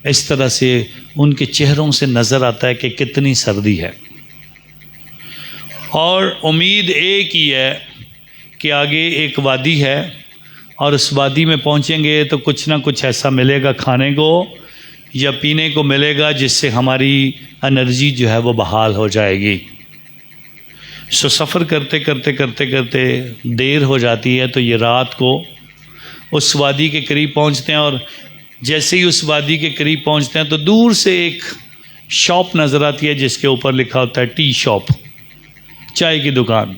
इस तरह से उनके चेहरों से नज़र आता है कि कितनी सर्दी है। और उम्मीद एक ही है कि आगे एक वादी है, और उस वादी में पहुंचेंगे तो कुछ ना कुछ ऐसा मिलेगा खाने को या पीने को मिलेगा जिससे हमारी एनर्जी जो है वो बहाल हो जाएगी। सो सफ़र करते करते देर हो जाती है, तो ये रात को उस वादी के करीब पहुंचते हैं, और जैसे ही उस वादी के करीब पहुंचते हैं तो दूर से एक शॉप नज़र आती है जिसके ऊपर लिखा होता है टी शॉप, चाय की दुकान।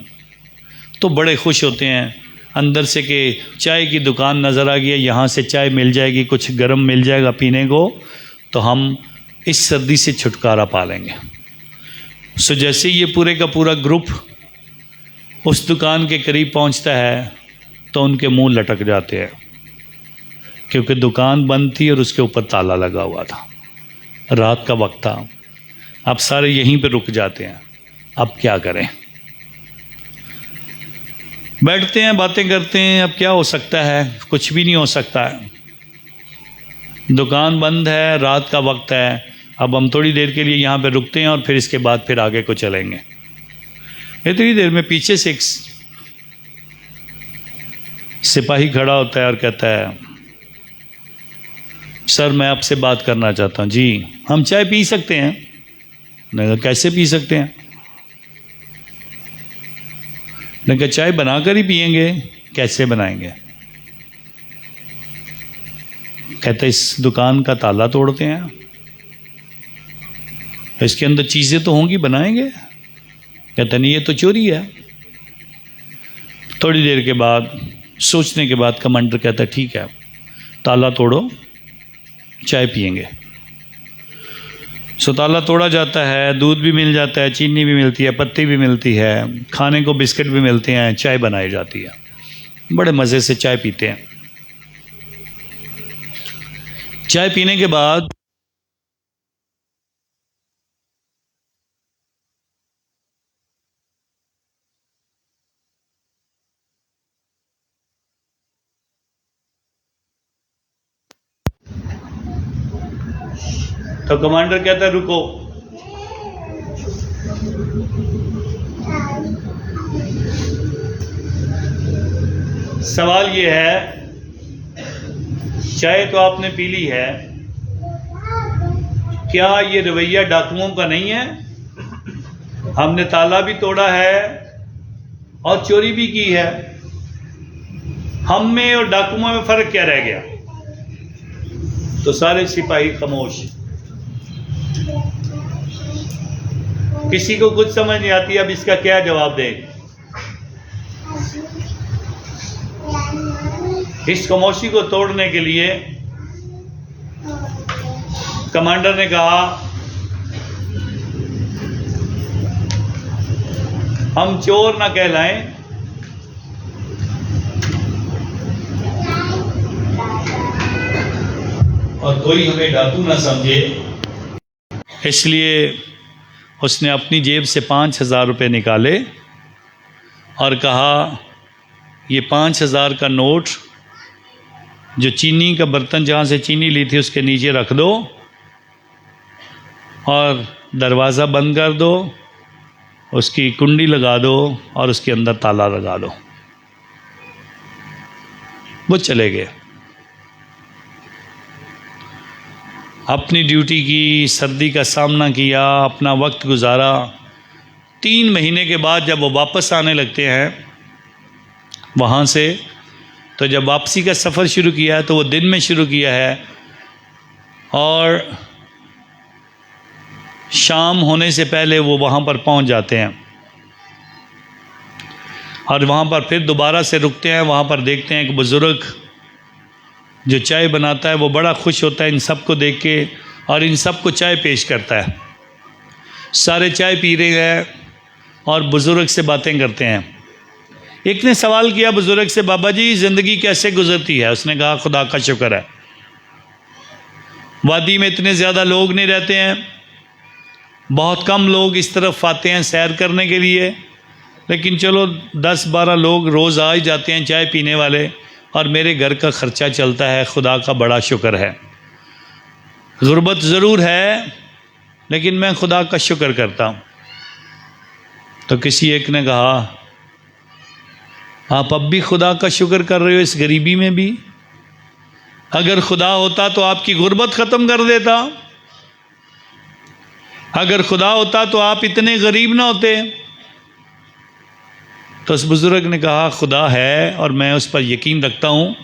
तो बड़े खुश होते हैं अंदर से कि चाय की दुकान नज़र आ गई है, यहाँ से चाय मिल जाएगी, कुछ गर्म मिल जाएगा पीने को, तो हम इस सर्दी से छुटकारा पा लेंगे। सो जैसे ही ये पूरे का पूरा ग्रुप उस दुकान के करीब पहुँचता है तो उनके मुंह लटक जाते हैं, क्योंकि दुकान बंद थी और उसके ऊपर ताला लगा हुआ था। रात का वक्त था, अब सारे यहीं पे रुक जाते हैं। अब क्या करें? बैठते हैं, बातें करते हैं, अब क्या हो सकता है? कुछ भी नहीं हो सकता है, दुकान बंद है, रात का वक्त है। अब हम थोड़ी देर के लिए यहाँ पे रुकते हैं और फिर इसके बाद फिर आगे को चलेंगे। इतनी देर में पीछे से एक सिपाही खड़ा होता है और कहता है, सर मैं आपसे बात करना चाहता हूँ। जी, हम चाय पी सकते हैं? मैंने कहा कैसे पी सकते हैं? मैंने कहा चाय बनाकर ही पियेंगे। कैसे बनाएंगे? कहता इस दुकान का ताला तोड़ते हैं, इसके अंदर चीज़ें तो होंगी, बनाएंगे। कहता नहीं, ये तो चोरी है। थोड़ी देर के बाद सोचने के बाद कमांडर कहता ठीक है, ताला तोड़ो, चाय पियेंगे। सो ताला तोड़ा जाता है, दूध भी मिल जाता है, चीनी भी मिलती है, पत्ती भी मिलती है, खाने को बिस्किट भी मिलते हैं, चाय बनाई जाती है। बड़े मज़े से चाय पीते हैं। चाय पीने के बाद तो कमांडर कहता है रुको। सवाल ये है, चाय तो आपने पी ली है, क्या ये रवैया डाकुओं का नहीं है? हमने ताला भी तोड़ा है और चोरी भी की है, हम में और डाकुओं में फर्क क्या रह गया? तो सारे सिपाही खामोश। किसी को कुछ समझ नहीं आती अब इसका क्या जवाब दे। इस खामोशी को तोड़ने के लिए कमांडर ने कहा हम चोर ना कहलाएं, और कोई हमें डाकू ना समझे, इसलिए उसने अपनी जेब से 5,000 रुपये निकाले और कहा ये 5,000 का नोट जो चीनी का बर्तन जहाँ से चीनी ली थी उसके नीचे रख दो और दरवाज़ा बंद कर दो, उसकी कुंडी लगा दो और उसके अंदर ताला लगा दो। वो चले गए, अपनी ड्यूटी की, सर्दी का सामना किया, अपना वक्त गुजारा। 3 महीने के बाद जब वो वापस आने लगते हैं वहाँ से, तो जब वापसी का सफ़र शुरू किया है तो वो दिन में शुरू किया है और शाम होने से पहले वो वहाँ पर पहुँच जाते हैं और वहाँ पर फिर दोबारा से रुकते हैं। वहाँ पर देखते हैं एक बुज़ुर्ग जो चाय बनाता है, वो बड़ा खुश होता है इन सब को देख के और इन सब को चाय पेश करता है। सारे चाय पी रहे हैं और बुज़ुर्ग से बातें करते हैं। एक ने सवाल किया बुज़ुर्ग से, बाबा जी ज़िंदगी कैसे गुजरती है? उसने कहा खुदा का शुक्र है, वादी में इतने ज़्यादा लोग नहीं रहते हैं, बहुत कम लोग इस तरफ आते हैं सैर करने के लिए, लेकिन चलो 10-12 लोग रोज़ आ ही जाते हैं चाय पीने वाले, और मेरे घर का ख़र्चा चलता है, खुदा का बड़ा शुक्र है। गुर्बत ज़रूर है लेकिन मैं खुदा का शुक्र करता हूँ। तो किसी एक ने कहा आप अब भी खुदा का शुक्र कर रहे हो इस गरीबी में भी? अगर खुदा होता तो आपकी गुर्बत ख़त्म कर देता, अगर खुदा होता तो आप इतने गरीब ना होते। तो उस बुज़ुर्ग ने कहा खुदा है और मैं उस पर यकीन रखता हूँ,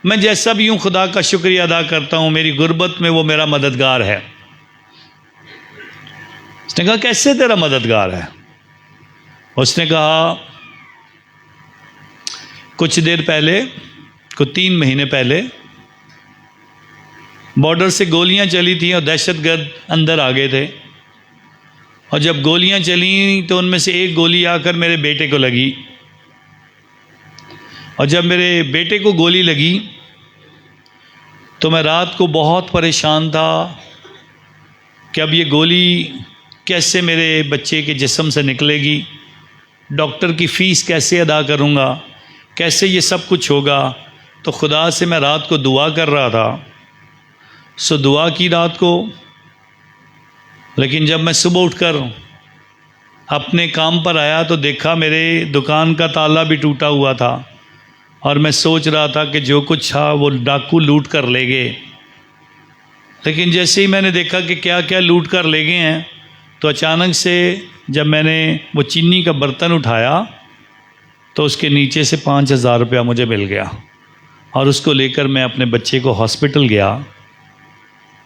मैं जैसा भी हूँ खुदा का शुक्रिया अदा करता हूँ, मेरी गुर्बत में वो मेरा मददगार है। उसने कहा कैसे तेरा मददगार है? उसने कहा कुछ देर पहले, कुछ 3 महीने पहले बॉर्डर से गोलियां चली थी और दहशतगर्द अंदर आ गए थे, और जब गोलियां चली तो उनमें से एक गोली आकर मेरे बेटे को लगी, और जब मेरे बेटे को गोली लगी तो मैं रात को बहुत परेशान था कि अब ये गोली कैसे मेरे बच्चे के जिस्म से निकलेगी, डॉक्टर की फ़ीस कैसे अदा करूँगा, कैसे ये सब कुछ होगा। तो खुदा से मैं रात को दुआ कर रहा था। सो दुआ की रात को, लेकिन जब मैं सुबह उठकर अपने काम पर आया तो देखा मेरे दुकान का ताला भी टूटा हुआ था, और मैं सोच रहा था कि जो कुछ था वो डाकू लूट कर ले गए। लेकिन जैसे ही मैंने देखा कि क्या क्या लूट कर ले गए हैं, तो अचानक से जब मैंने वो चीनी का बर्तन उठाया तो उसके नीचे से 5,000 रुपया मुझे मिल गया, और उसको लेकर मैं अपने बच्चे को हॉस्पिटल गया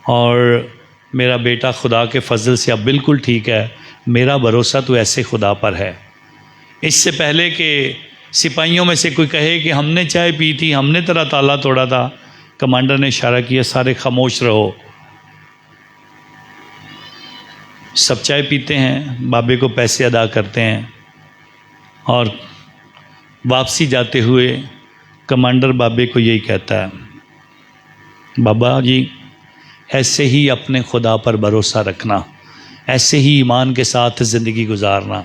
और मेरा बेटा खुदा के फजल से अब बिल्कुल ठीक है। मेरा भरोसा तो ऐसे खुदा पर है। इससे पहले कि सिपाहियों में से कोई कहे कि हमने चाय पी थी, हमने तेरा ताला तोड़ा था, कमांडर ने इशारा किया, सारे खामोश रहो। सब चाय पीते हैं, बाबे को पैसे अदा करते हैं और वापसी जाते हुए कमांडर बाबे को यही कहता है, बाबा जी ऐसे ही अपने खुदा पर भरोसा रखना, ऐसे ही ईमान के साथ ज़िंदगी गुजारना।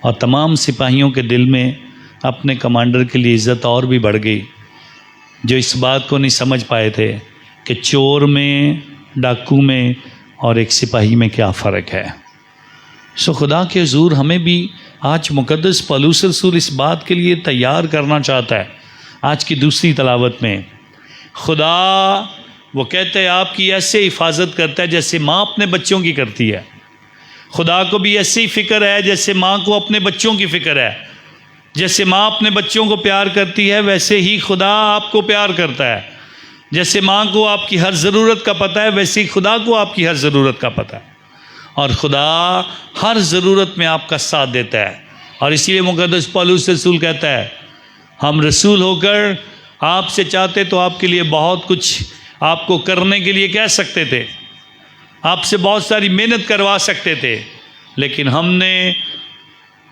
और तमाम सिपाहियों के दिल में अपने कमांडर के लिए इज़्ज़त और भी बढ़ गई, जो इस बात को नहीं समझ पाए थे कि चोर में, डाकू में और एक सिपाही में क्या फ़र्क है। सो खुदा के हुज़ूर हमें भी आज मुक़द्दस पौलुस रसूल इस बात के लिए तैयार करना चाहता है। आज की दूसरी तलावत में खुदा वो कहते हैं आपकी ऐसे हिफाजत करता है जैसे माँ अपने बच्चों की करती है। खुदा को भी ऐसी ही फ़िक्र है जैसे माँ को अपने बच्चों की फ़िक्र है। जैसे माँ अपने बच्चों को प्यार करती है वैसे ही खुदा आपको प्यार करता है। जैसे माँ को आपकी हर ज़रूरत का पता है वैसे ही खुदा को आपकी हर ज़रूरत का पता है। और खुदा हर ज़रूरत में आपका साथ देता है। और इसीलिए मुक़द्दस पौलुस रसूल कहता है, हम रसूल होकर आपसे चाहते तो आपके लिए बहुत कुछ आपको करने के लिए कह सकते थे, आपसे बहुत सारी मेहनत करवा सकते थे, लेकिन हमने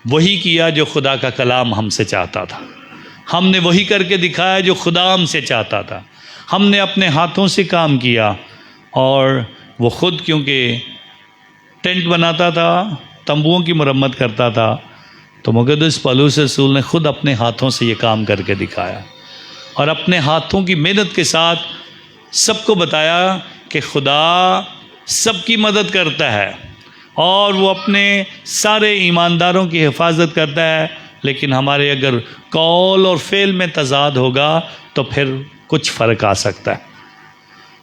वही किया जो खुदा का कलाम हमसे चाहता था। हमने वही करके दिखाया जो खुदा हमसे चाहता था। हमने अपने हाथों से काम किया और वो ख़ुद क्योंकि टेंट बनाता था, तंबुओं की मरम्मत करता था, तो मुक़द्दस पौलुस रसूल ने ख़ुद अपने हाथों से ये काम करके दिखाया और अपने हाथों की मेहनत के साथ सबको बताया कि खुदा सबकी मदद करता है और वो अपने सारे ईमानदारों की हिफाजत करता है। लेकिन हमारे अगर कौल और फ़ेल में तज़ाद होगा तो फिर कुछ फ़र्क आ सकता है।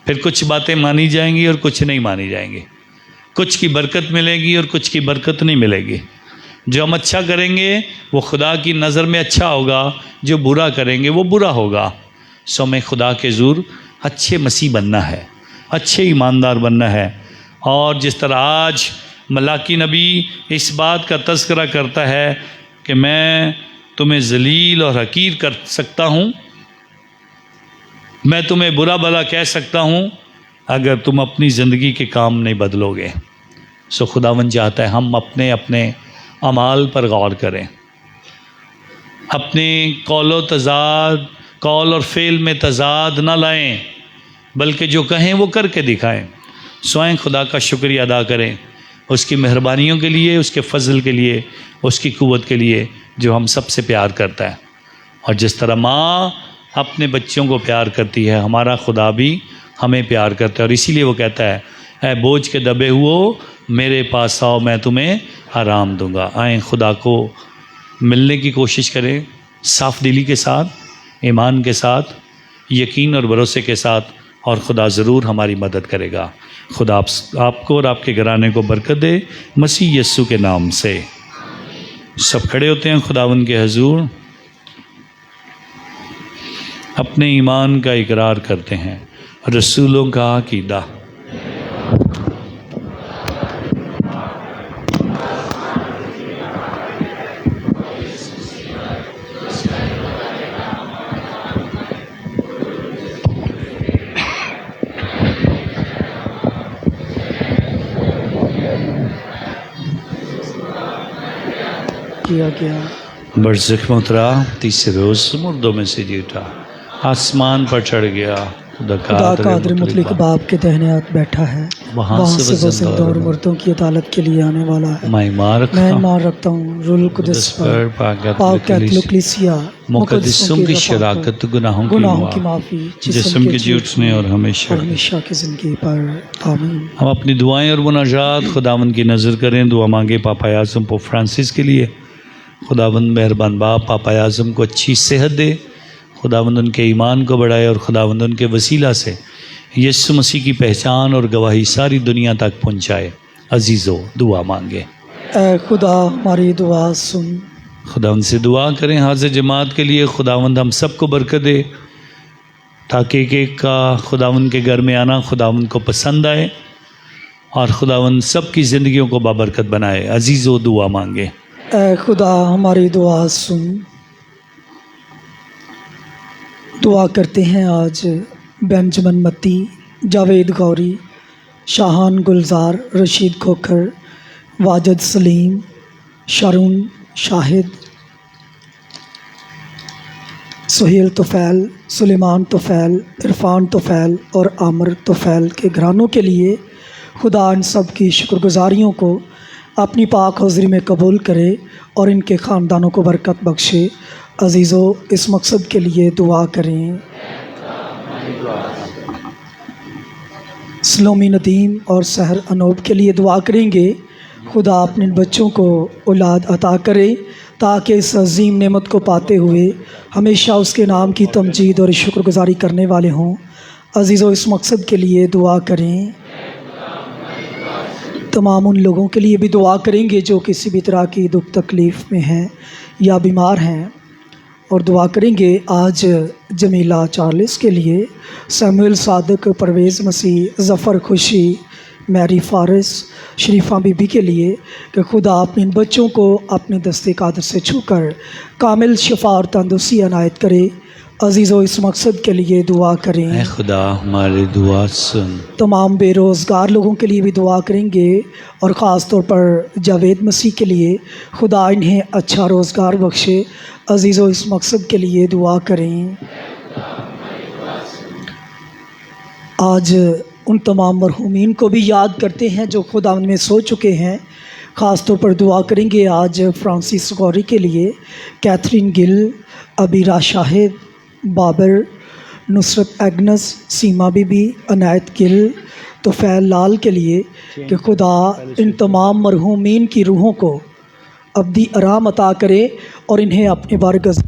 फिर कुछ बातें मानी जाएंगी और कुछ नहीं मानी जाएंगी। कुछ की बरकत मिलेगी और कुछ की बरकत नहीं मिलेगी। जो हम अच्छा करेंगे वो खुदा की नज़र में अच्छा होगा, जो बुरा करेंगे वो बुरा होगा। सो हमें खुदा के ज़ूर अच्छे मसीह बनना है, अच्छे ईमानदार बनना है। और जिस तरह आज मलाकी नबी इस बात का तज़किरा करता है कि मैं तुम्हें ज़लील और हकीर कर सकता हूँ, मैं तुम्हें बुरा भला कह सकता हूँ अगर तुम अपनी ज़िंदगी के काम नहीं बदलोगे। सो खुदावंद चाहता है हम अपने अपने अमाल पर गौर करें, अपने कौल और फ़ेल में तज़ाद ना लाएं, बल्कि जो कहें वो करके दिखाएं। स्वयं खुदा का शुक्रिया अदा करें उसकी मेहरबानियों के लिए, उसके फ़ज़ल के लिए, उसकी क़ुव्वत के लिए जो हम सबसे प्यार करता है। और जिस तरह माँ अपने बच्चों को प्यार करती है, हमारा खुदा भी हमें प्यार करता है। और इसीलिए वो कहता है, ऐ बोझ के दबे हुओ मेरे पास आओ, मैं तुम्हें आराम दूंगा। आएँ खुदा को मिलने की कोशिश करें, साफ़ दिली के साथ, ईमान के साथ, यकीन और भरोसे के साथ, और खुदा ज़रूर हमारी मदद करेगा। खुदा आपको और आपके घराने को बरकत दे, मसीह यस्सु के नाम से। सब खड़े होते हैं खुदावंद के हुज़ूर, अपने ईमान का इकरार करते हैं, रसूलों का अक़ीदा। किया गया। बरज़ख मुतरा तीसरे रोज़ मुर्दों में से जी उठा, आसमान पर चढ़ गया, खुदा कादर मुतलक बाप के दाहिने हाथ बैठा है, वहाँ से वो ज़िंदा और मुर्दों की अदालत के लिए आने वाला है। मैं ईमान रखता हूँ रूहुल कुद्दस पर, पाक कैथोलिक कलीसिया, मुक़द्दसों की शराकत, गुनाहों की माफ़ी, जिस्म के जी उठने और हमेशा की ज़िंदगी पर। आमीन। हम अपनी दुआएं और मुनाजात खुदावंद की नज़र करें। दुआ मांगे पापा आज़म पोप फ्रांसिस के लिए। खुदावंद मेहरबान बाप पापा आज़म को अच्छी सेहत दे, खुदावंद उनके ईमान को बढ़ाए और खुदावंद उनके वसीला से यीशु मसीह की पहचान और गवाही सारी दुनिया तक पहुँचाए। अजीज़ो दुआ मांगे। ऐ खुदा हमारी दुआ सुन। खुदावंद से दुआ करें हाज़िर जमात के लिए, खुदावंद हम सबको बरकत दे, ताकि एक का खुदावन के घर में आना खुदावन को पसंद आए और खुदावन सबकी ज़िंदगियों को बाबरकत बनाए। अजीज़ो दुआ मांगे। ए खुदा हमारी दुआ सुन। दुआ करते हैं आज बेंजामिन मत्ती, जावेद गौरी, शाहान गुलजार, रशीद खोखर, वाजिद सलीम, शारून शाहिद, सुहेल तुफ़ैल, सुलेमान तुफ़ैल, इरफान तुफ़ैल और आमर तुफ़ैल के घरानों के लिए खुदा इन सब की शुक्रगुजारियों को अपनी पाक हज़री में कबूल करे और इनके ख़ानदानों को बरकत बख्शे। अजीज़ों, इस मकसद के लिए दुआ करें। सलोमी नदीम और सहर अनूब के लिए दुआ करेंगे। खुदा अपने बच्चों को औलाद अता करे ताकि इस अजीम नेमत को पाते हुए हमेशा उसके नाम की तमजीद और शुक्रगुजारी करने वाले हों। अजीज़ों, इस मकसद के लिए दुआ करें। तमाम उन लोगों के लिए भी दुआ करेंगे जो किसी भी तरह की दुख तकलीफ़ में हैं या बीमार हैं, और दुआ करेंगे आज जमीला चार्ल्स के लिए, सैमुअल सादिक, परवेज़ मसीह, ज़फ़र खुशी, मैरी फारिस, शरीफा बीबी के लिए कि खुदा अपने इन बच्चों को अपने दस्ते कादर से छूकर कामिल शिफा और तंदुरुस्ती अनायत करे। अजीज़ों, इस मकसद के लिए दुआ करें। खुदा हमारी दुआ सुन। तमाम बेरोज़गार लोगों के लिए भी दुआ करेंगे और ख़ास तौर पर जावेद मसीह के लिए खुदा इन्हें अच्छा रोज़गार बख्शे। अजीज़ों, इस मकसद के लिए दुआ करें। आज उन तमाम मरहूमीन को भी याद करते हैं जो खुदा उनमें सो चुके हैं। ख़ास तौर पर दुआ करेंगे आज फ्रांसिस गौरी के लिए, कैथरीन गिल, अबीरा शाहिद, बाबर, नुसरत एग्नस, सीमा बीबी, अनायत गिल, तुफ़ैल लाल के लिए कि खुदा इन तमाम मरहूमीन की रूहों को अब्दी आराम अता करे और इन्हें अपने बारगज़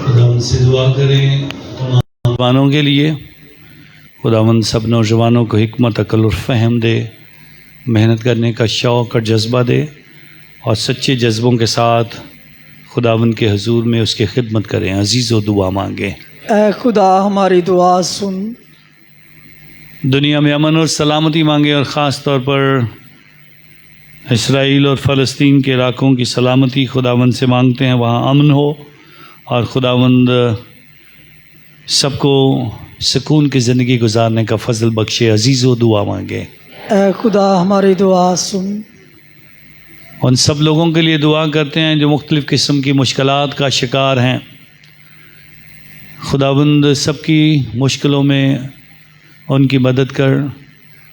खुदावन से दुआ करें नौजवानों के लिए। खुदावन सब नौजवानों को हिकमत, अक़ल और फ़हम दे, मेहनत करने का शौक़ और जज्बा दे और सच्चे जज्बों के साथ खुदावन के हुजूर में उसकी खिदमत करें। अजीज़ो दुआ मांगे। ऐ खुदा हमारी दुआ सुन। दुनिया में अमन और सलामती मांगे और ख़ास तौर पर इसराइल और फ़लस्तीन के इलाकों की सलामती खुदावंद से मांगते हैं, वहाँ अमन हो और खुदावंद सबको सुकून की ज़िंदगी गुजारने का फ़ज़ल बख्शे। अजीज़ो दुआ मांगे। ऐ खुदा हमारी दुआ सुन। उन सब लोगों के लिए दुआ करते हैं जो मुख्तलिफ़ किस्म की मुश्किलात का शिकार हैं। खुदावंद सबकी मुश्किलों में उनकी मदद कर,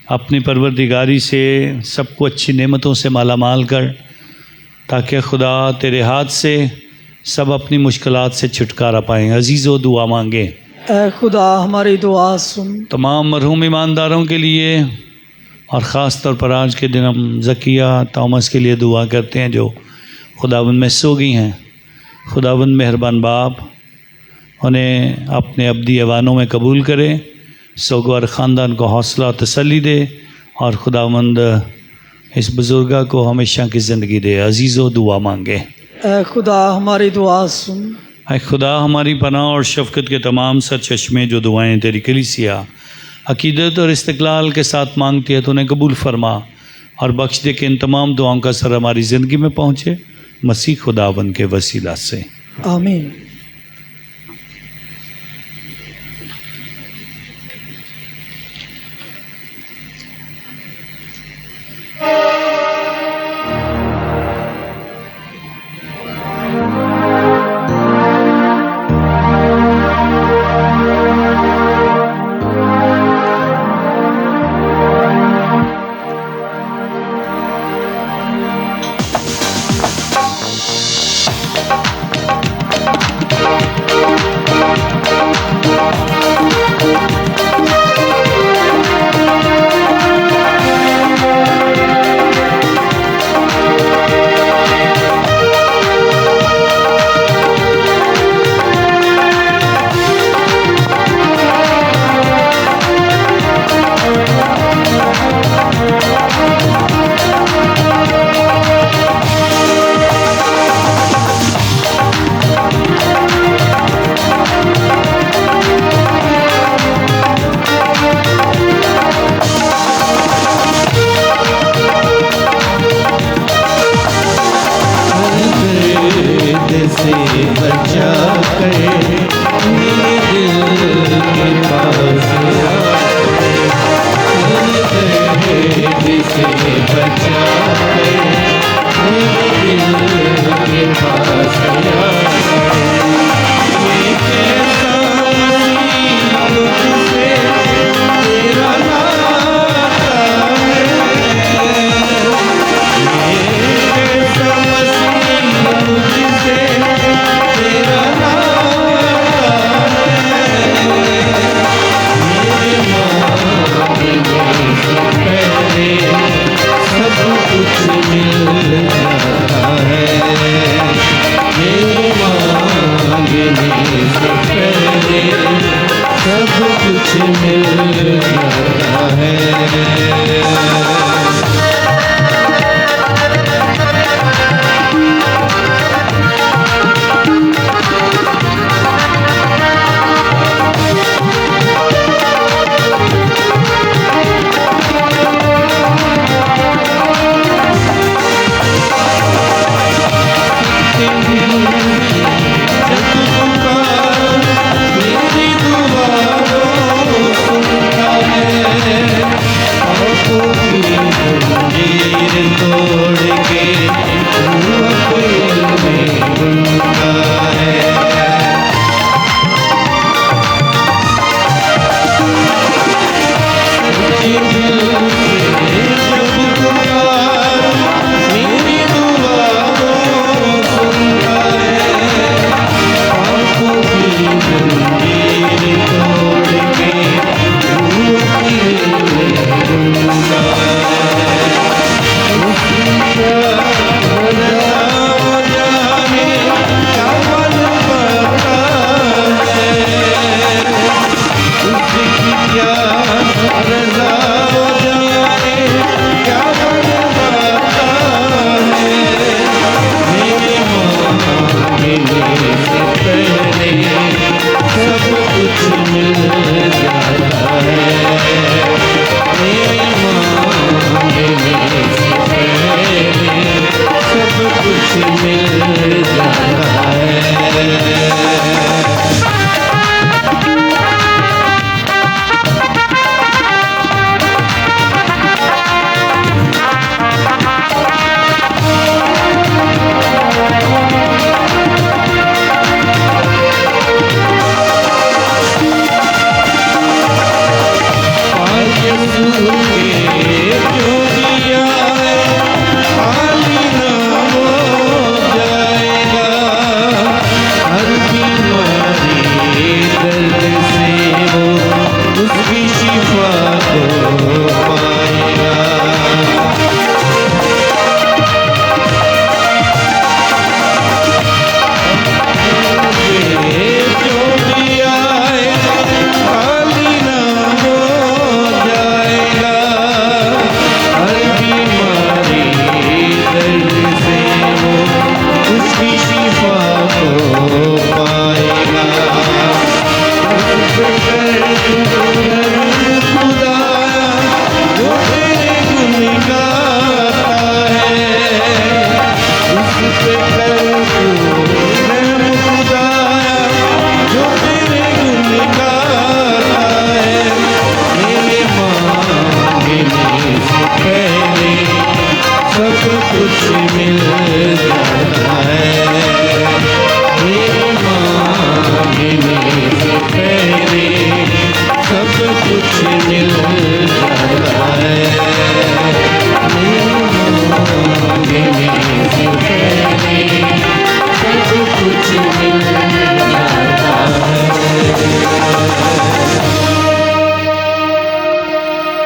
अपनी परवरदिगारी से सबको अच्छी नेमतों से माला माल कर, ताकि खुदा तेरे हाथ से सब अपनी मुश्किलात से छुटकारा पाएँ। अजीज़ो दुआ मांगे। ऐ खुदा हमारी दुआ सुन। तमाम मरहूम ईमानदारों के लिए और ख़ास तौर पर आज के दिन हम ज़किया थॉमस के लिए दुआ करते हैं जो खुदावंद में सो गई हैं। खुदावंद मेहरबान बाप उन्हें अपने अब्दी अवानों में कबूल करे, सोगवार ख़ानदान को हौसला तसल्ली दे और खुदावंद इस बुज़ुर्गा को हमेशा की ज़िंदगी दे। अजीज़ो दुआ मांगे। ऐ खुदा हमारी दुआ सुन। ऐ खुदा हमारी पनाह और शफ़क़त के तमाम सरचश्मे जो दुआएं तेरी कलीसिया अक़ीदत और इस्तिक़लाल के साथ मांगती है तो उन्हें कबूल फरमा और बख्श दे कि इन तमाम दुआओं का सर हमारी ज़िंदगी में पहुँचे, मसीह खुदावंद के वसीला से। आमीन।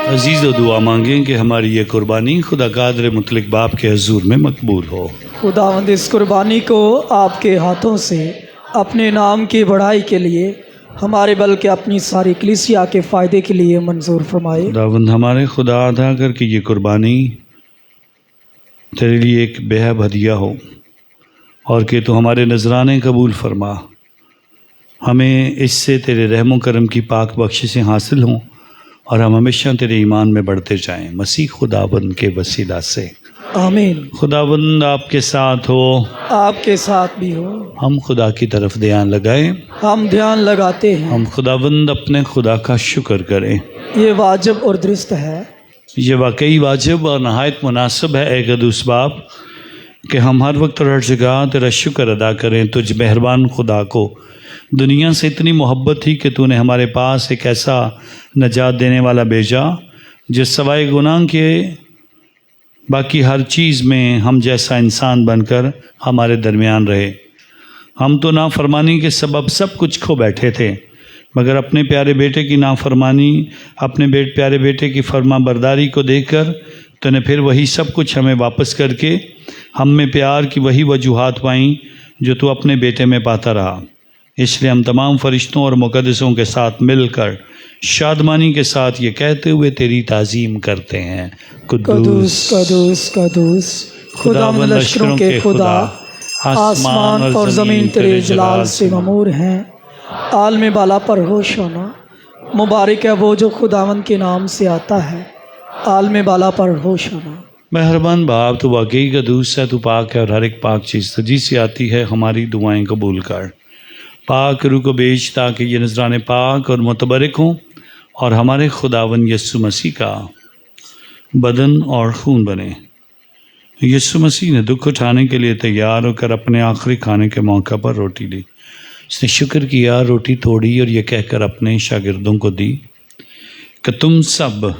अजीज़ व दुआ मांगें कि हमारी ये कुर्बानी खुदा कादर मुतलक बाप के हजूर में मकबूल हो। खुदावंद इस कुर्बानी को आपके हाथों से अपने नाम की बढ़ाई के लिए हमारे बल्कि अपनी सारी कलीसिया के फ़ायदे के लिए मंजूर फरमाए। खुदावंद हमारे खुदा अदा कर कि ये कुर्बानी तेरे लिए एक बेहद हदिया हो और कि तू हमारे नजराने कबूल फरमा, हमें इससे तेरे रहम करम की पाक बख्शिशें हासिल हों और हम हमेशा तेरे ईमान में बढ़ते जाएं, मसीह खुदावंद के वसीला से आमीन। खुदावंद आपके साथ हो, आपके साथ भी हो। हम खुदा की तरफ ध्यान लगाएं, हम ध्यान लगाते हैं। हम खुदावंद अपने खुदा का शुक्र करें। ये वाजिब और दुरुस्त है, ये वाकई वाजिब और नहायत मुनासिब है ए कदूस बाप कि हम हर वक्त और हर जगह तेरा शुक्र अदा करें। तुझ मेहरबान खुदा को दुनिया से इतनी मोहब्बत थी कि तूने हमारे पास एक ऐसा नजात देने वाला भेजा जो सवाए गुनाह के बाकी हर चीज़ में हम जैसा इंसान बनकर हमारे दरमियान रहे। हम तो नाफरमानी के सबब सब कुछ खो बैठे थे, मगर अपने प्यारे बेटे की नाफरमानी, अपने प्यारे बेटे की फर्मा बरदारी को देखकर तूने फिर वही सब कुछ हमें वापस करके हम में प्यार की वही वजूहात पाई जो तू अपने बेटे में पाता रहा। इसलिए हम तमाम फरिश्तों और मुक़द्दसों के साथ मिलकर शादमानी के साथ ये कहते हुए तेरी ताज़ीम करते हैं, कदूस कदूस कदूस खुदावंद लश्करों के खुदा, आसमान और ज़मीन तेरे जलाल से ममूर हैं। आलम बाला पर होशाना, मुबारक है वो जो खुदावंद के नाम से आता है। आलम बाला पर होशाना। मेहरबान बाप, तो वाकई कदूस है, तू पाक है और हर एक पाक चीज़ तुझी से आती है। हमारी दुआएं कबूल कर, पाक रूह को भेज ताकि ये नजराने पाक और मुतबरक हों और हमारे खुदावंद यीशु मसीह का बदन और खून बने। यीशु मसीह ने दुख उठाने के लिए तैयार होकर अपने आखिरी खाने के मौका पर रोटी ली। उसने शुक्र किया, रोटी तोड़ी और ये कहकर अपने शागिर्दों को दी कि तुम सब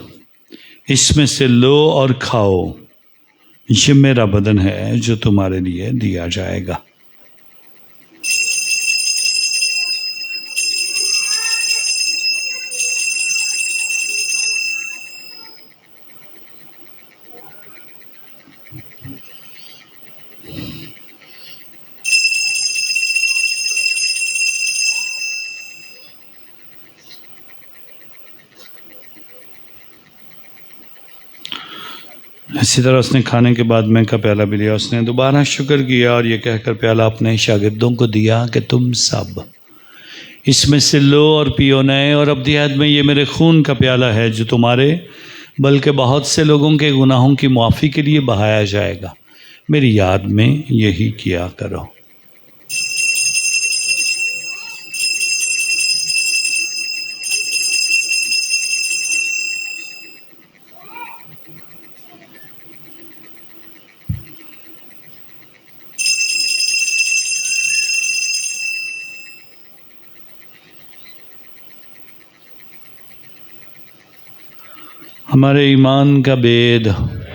इसमें से लो और खाओ, ये मेरा बदन है जो तुम्हारे लिए दिया जाएगा। इसी तरह उसने खाने के बाद मैं का प्याला भी लिया। उसने दोबारा शुक्र किया और ये कहकर प्याला अपने शागिर्दों को दिया कि तुम सब इसमें से लो और पियो नए और अब्दी याद में ये मेरे खून का प्याला है जो तुम्हारे बल्कि बहुत से लोगों के गुनाहों की मुआफ़ी के लिए बहाया जाएगा। मेरी याद में यही किया करो। हमारे ईमान का बेद।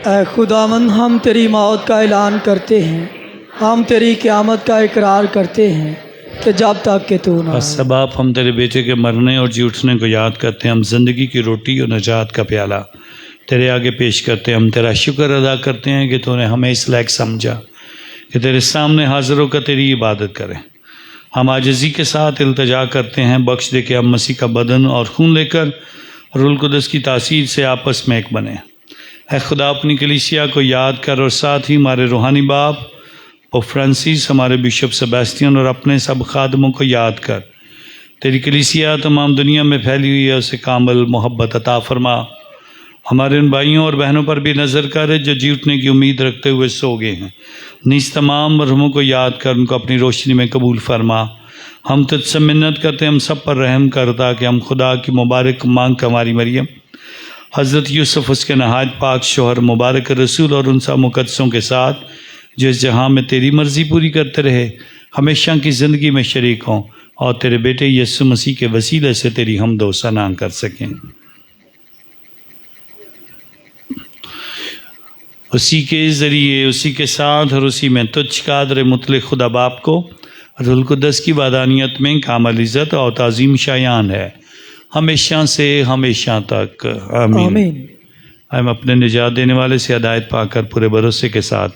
ऐ खुदावंद, हम तेरी मौत का ऐलान करते हैं, हम तेरी क़यामत का इकरार करते हैं कि जब तक कि तू ना। सब आप हम तेरे बेटे के मरने और जी उठने को याद करते हैं। हम ज़िंदगी की रोटी और नजात का प्याला तेरे आगे पेश करते हैं। हम तेरा शुक्र अदा करते हैं कि तूने हमें इस लायक समझा कि तेरे सामने हाजिर होकर तेरी इबादत करें। हम आजिज़ी के साथ इल्तिजा करते हैं, बख्श दे के हम मसीह का बदन और खून लेकर रूहुल कुद्दस की तासीर से आपस में एक बने। ऐ खुदा, अपनी कलीसिया को याद कर और साथ ही हमारे रूहानी बाप पोप फ्रांसिस, हमारे बिशप सेबेस्टियन और अपने सब खादमों को याद कर। तेरी कलीसिया तमाम दुनिया में फैली हुई है, उसे कामिल मोहब्बत अता फरमा। हमारे उन भाइयों और बहनों पर भी नज़र कर जो जी उठने की उम्मीद रखते हुए सो गए हैं। नीज तमाम मरहूमों को याद कर, उनको अपनी रोशनी में कबूल फरमा। हम तुझसे मिन्नत करते हैं, हम सब पर रहम करता कि हम खुदा की मुबारक मांग का हमारी मरियम हज़रत यूसुफ उसके नहायत पाक शोहर मुबारक रसूल और उन सब मुक़द्दसों के साथ जो इस जहाँ में तेरी मर्ज़ी पूरी करते रहे हमेशा की ज़िंदगी में शरीक हों और तेरे बेटे यीशु मसीह के वसीले से तेरी हमद व सना कर सकें। उसी के ज़रिए, उसी के साथ और उसी में तुझ कादर मुतलक खुदा बाप को रूहुल कुद्दस की वादानियत में कामिल इज़्ज़त और ताज़ीम शायान है हमेशा से हमेशा तक। आमीन। हम अपने निजात देने वाले से हिदायत पाकर पूरे भरोसे के साथ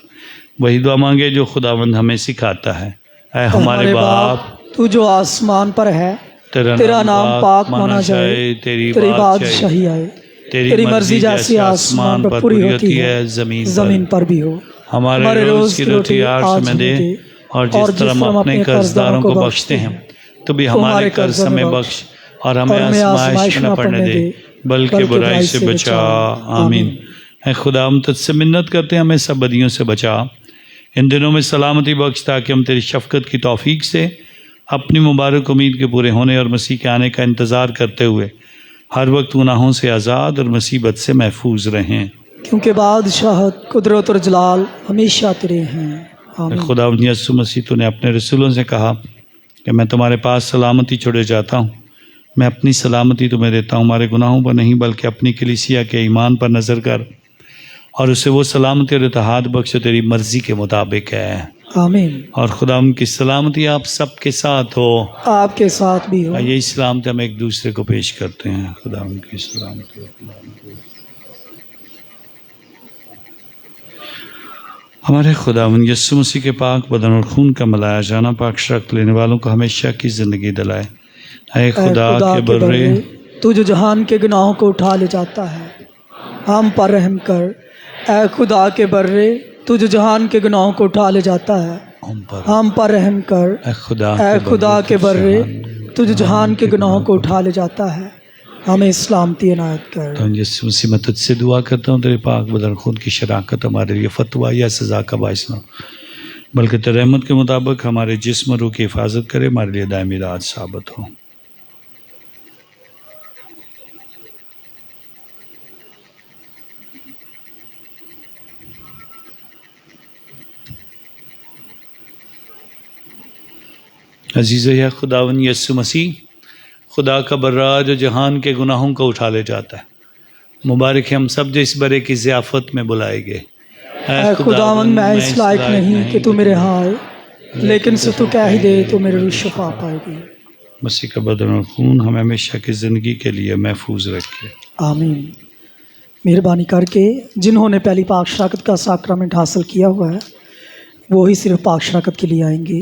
वही दुआ मांगे जो खुदावंद हमें सिखाता है। ऐ हमारे बाप, तू जो आसमान पर है, तेरा नाम पाक माना जाए, तेरी बादशाही आए, तेरी मर्जी जैसी आसमान पर पूरी होती है ज़मीन पर भी हो। हमारे रोज़ की रोटी आज हमें दे और जिस तरह हम अपने कर्जदारों को बख्शते हैं तो भी हमारे कर्ज हमें बख्श और हमें आज़माइश न पड़ने दे बल्कि बुराई से बचा। आमीन। ऐ खुदा, हम तुझसे मिन्नत करते हैं, हमें सब बदियों से बचा। इन दिनों में सलामती बख्श ताकि हम तेरी शफ़क़त की तौफ़ीक से अपनी मुबारक उम्मीद के पूरे होने और मसीह के आने का इंतज़ार करते हुए हर वक्त गुनाहों से आज़ाद और मुसीबत से महफूज रहें। क्योंकि बादशाहत कुदरत और जलाल हमेशा तेरे हैं। आमीन। खुदा यीशु मसीह तूने अपने रसूलों से कहा कि मैं तुम्हारे पास सलामती छोड़े जाता हूँ, मैं अपनी सलामती तुम्हें देता हूँ, हमारे गुनाहों पर नहीं बल्कि अपनी कलीसिया के ईमान पर नज़र कर और उसे वो सलामती और इत्तेहाद बख्श तेरी मर्जी के मुताबिक है। आमीन। और खुदा उनकी सलामती आप सबके साथ हो, आपके साथ भी हो। यही सलामती हम एक दूसरे को पेश करते हैं। खुदा उनकी सलामती हो। हमारे खुदावंद यीशु मसीह के पाक बदन और खून का मिलाया जाना पाक शर्त लेने वालों को हमेशा की ज़िंदगी दिलाए। ऐ खुदा के बर्रे, तू जो जहान के गुनाहों को उठा ले जाता है, हम पर रहम कर। ऐ खुदा के बर्रे, तू जो जहान के गुनाहों को उठा ले जाता है, हम पर रहम कर। ऐ खुदा के बर्रे, तू जो जहान के गुनाहों को उठा ले जाता है, हमें सलामती इनायत कर। तो यीशु मसीह मैं तुझसे दुआ करता हूँ तेरे पाक बदन खून की शराकत हमारे लिए फतवा या सज़ा का बायस ना बल्कि तेरे रहमत के मुताबिक हमारे जिस्म रूह की हिफाजत करे, हमारे लिए दायमी राज साबित हो। अजीज़ या खुदावन यीशु मसीह, खुदा का बर्रा जो जहान के गुनाहों को उठा ले जाता है, मुबारक है हम सब जो इस बरे की ज़ियाफ़त में बुलाए गए। ऐ खुदावन मैं इस लायक नहीं कि तू मेरे यहाँ आए, लेकिन से तू कह ही दे तो मेरे रूह शफा पाएगी। मसीह का बदन और खून हमें हमेशा की ज़िंदगी के लिए महफूज रखे। आमीन। मेहरबानी करके जिन्होंने पहली पाक शराकत का साक्रामेंट हासिल किया हुआ है वो ही सिर्फ पाक शराकत के लिए आएंगे।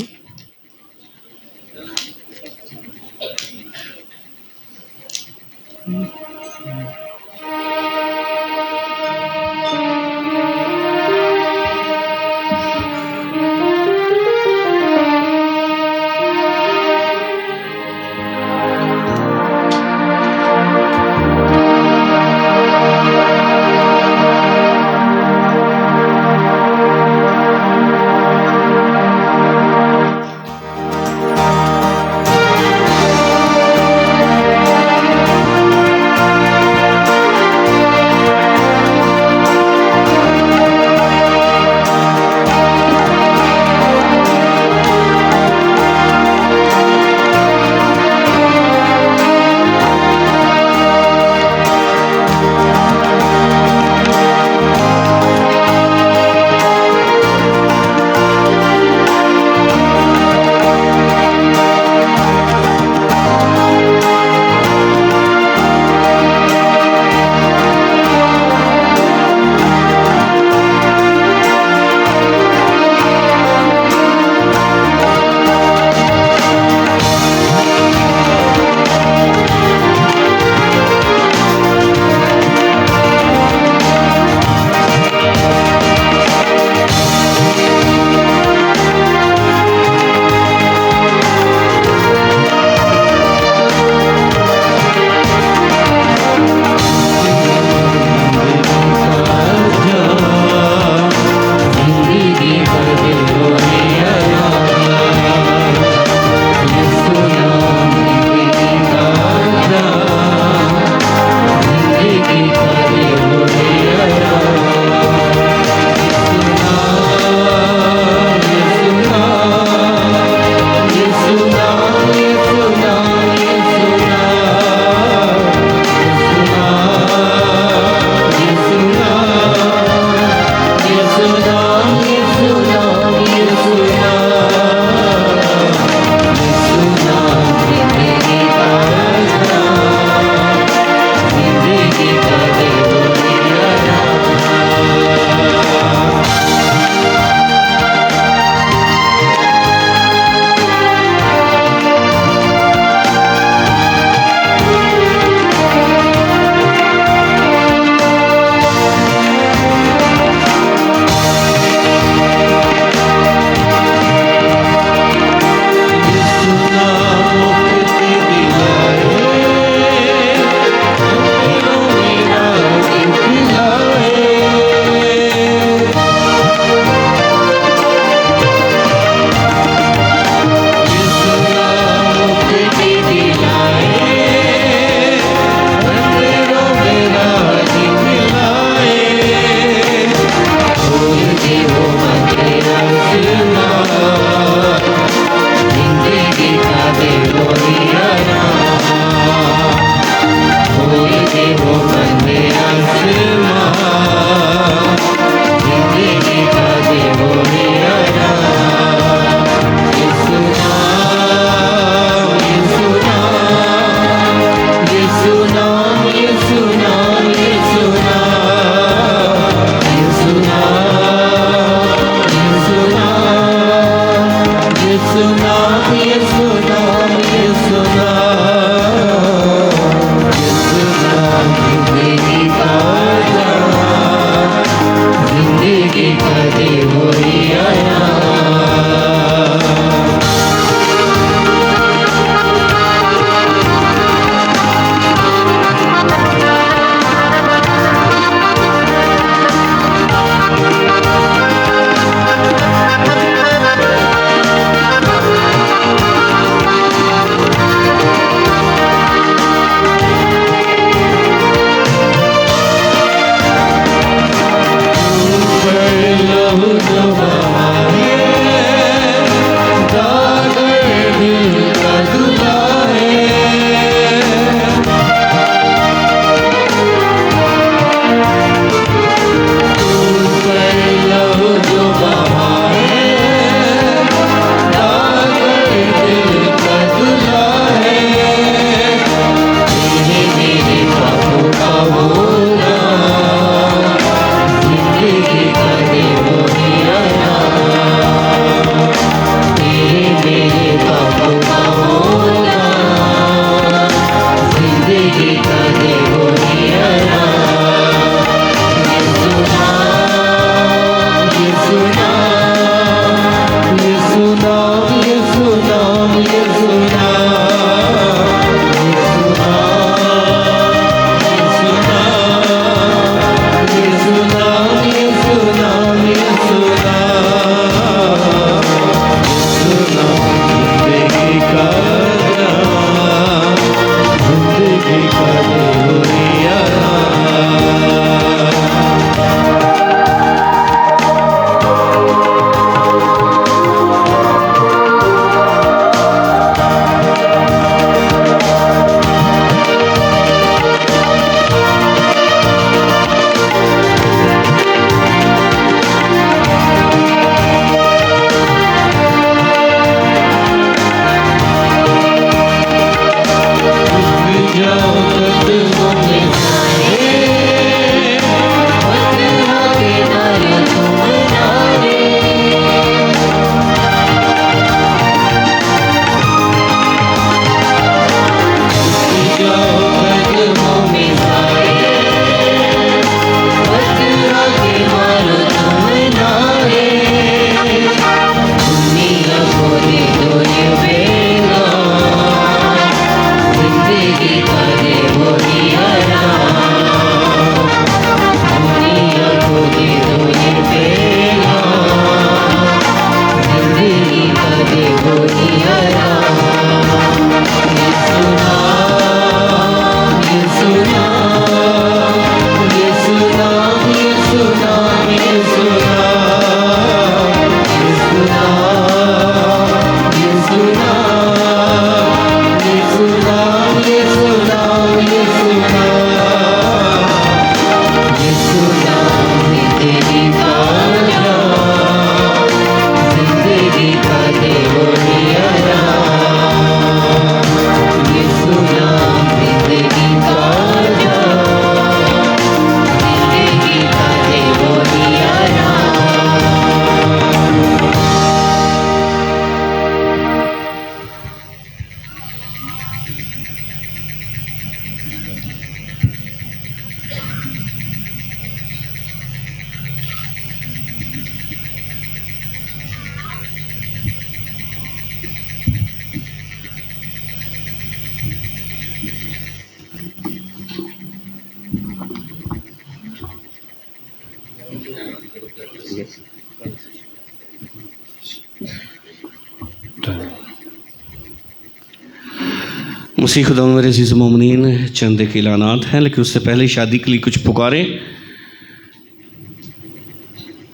मसीह खुदा मेरे अज़ीज़ मोमिनीन, चंद एक ऐलानात हैं, लेकिन उससे पहले शादी के लिए कुछ पुकारें।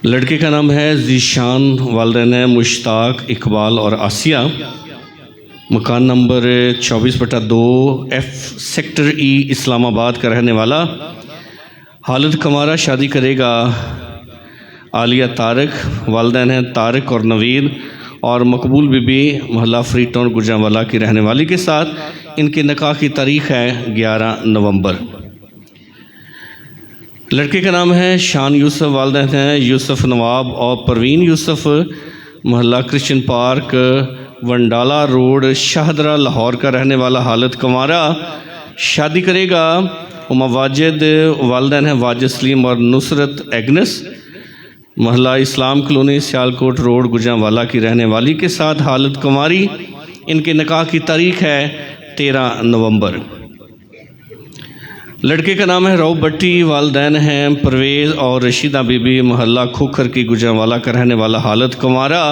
लड़के का नाम है ज़ीशान, वालिदैन है मुश्ताक, इकबाल और आसिया। मकान number 24/2 F sector E Islamabad का रहने वाला। हालिद कमारा शादी करेगा आलिया तारक, वालिदैन हैं तारक और नवीद, और मकबूल बीबी मोहल्ला फ्री टाउन गुजरांवाला की रहने वाली के साथ इनके निकाह की तारीख़ है 11 नवंबर। लड़के का नाम है शान यूसुफ, वालिदैन हैं यूसुफ नवाब और परवीन यूसुफ, मोहल्ला Christian Park Wandala Road Shahdara Lahore का रहने वाला हालिद कमारा शादी करेगा उमा वाजिद, वालिदैन हैं वाजिद सलीम और नुसरत एग्नस, मोहल्ला इस्लाम कॉलोनी सियालकोट रोड गुजरांवाला की रहने वाली के साथ हालिद कुमारी। इनके निकाह की तारीख़ है 13 नवंबर। लड़के का नाम है रऊफ भट्टी, वालिदैन हैं परवेज़ और रशीदा बीबी, मोहल्ला खोखर की गुजरांवाला का रहने वाला हालिद कुमारा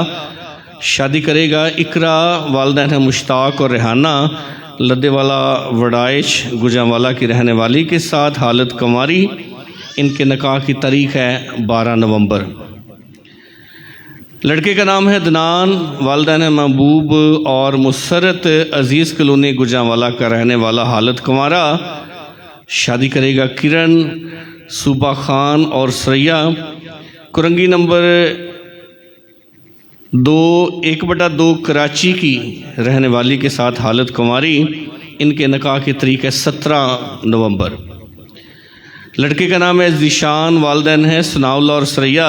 शादी करेगा इकरा, वालिदैन हैं मुश्ताक और रेहाना, लद्देवाला वडाइश गुजरांवाला की रहने वाली के साथ हालिद कुमारी। इनके निकाह की तारीख़ है 12 नवंबर। लड़के का नाम है दनान, वालिदैन हैं महबूब और मुसरत, अज़ीज़ कॉलोनी गुजरांवाला का रहने वाला हालिद कुमारा शादी करेगा किरण, सूबा खान और सरैया, कुरंगी नंबर 1/2 कराची की रहने वाली के साथ हालिद कुमारी। इनके निकाह की तारीख़ है 17 नवंबर। लड़के का नाम है ज़ीशान, वालिदैन हैं सनाउल्ला और सरैया,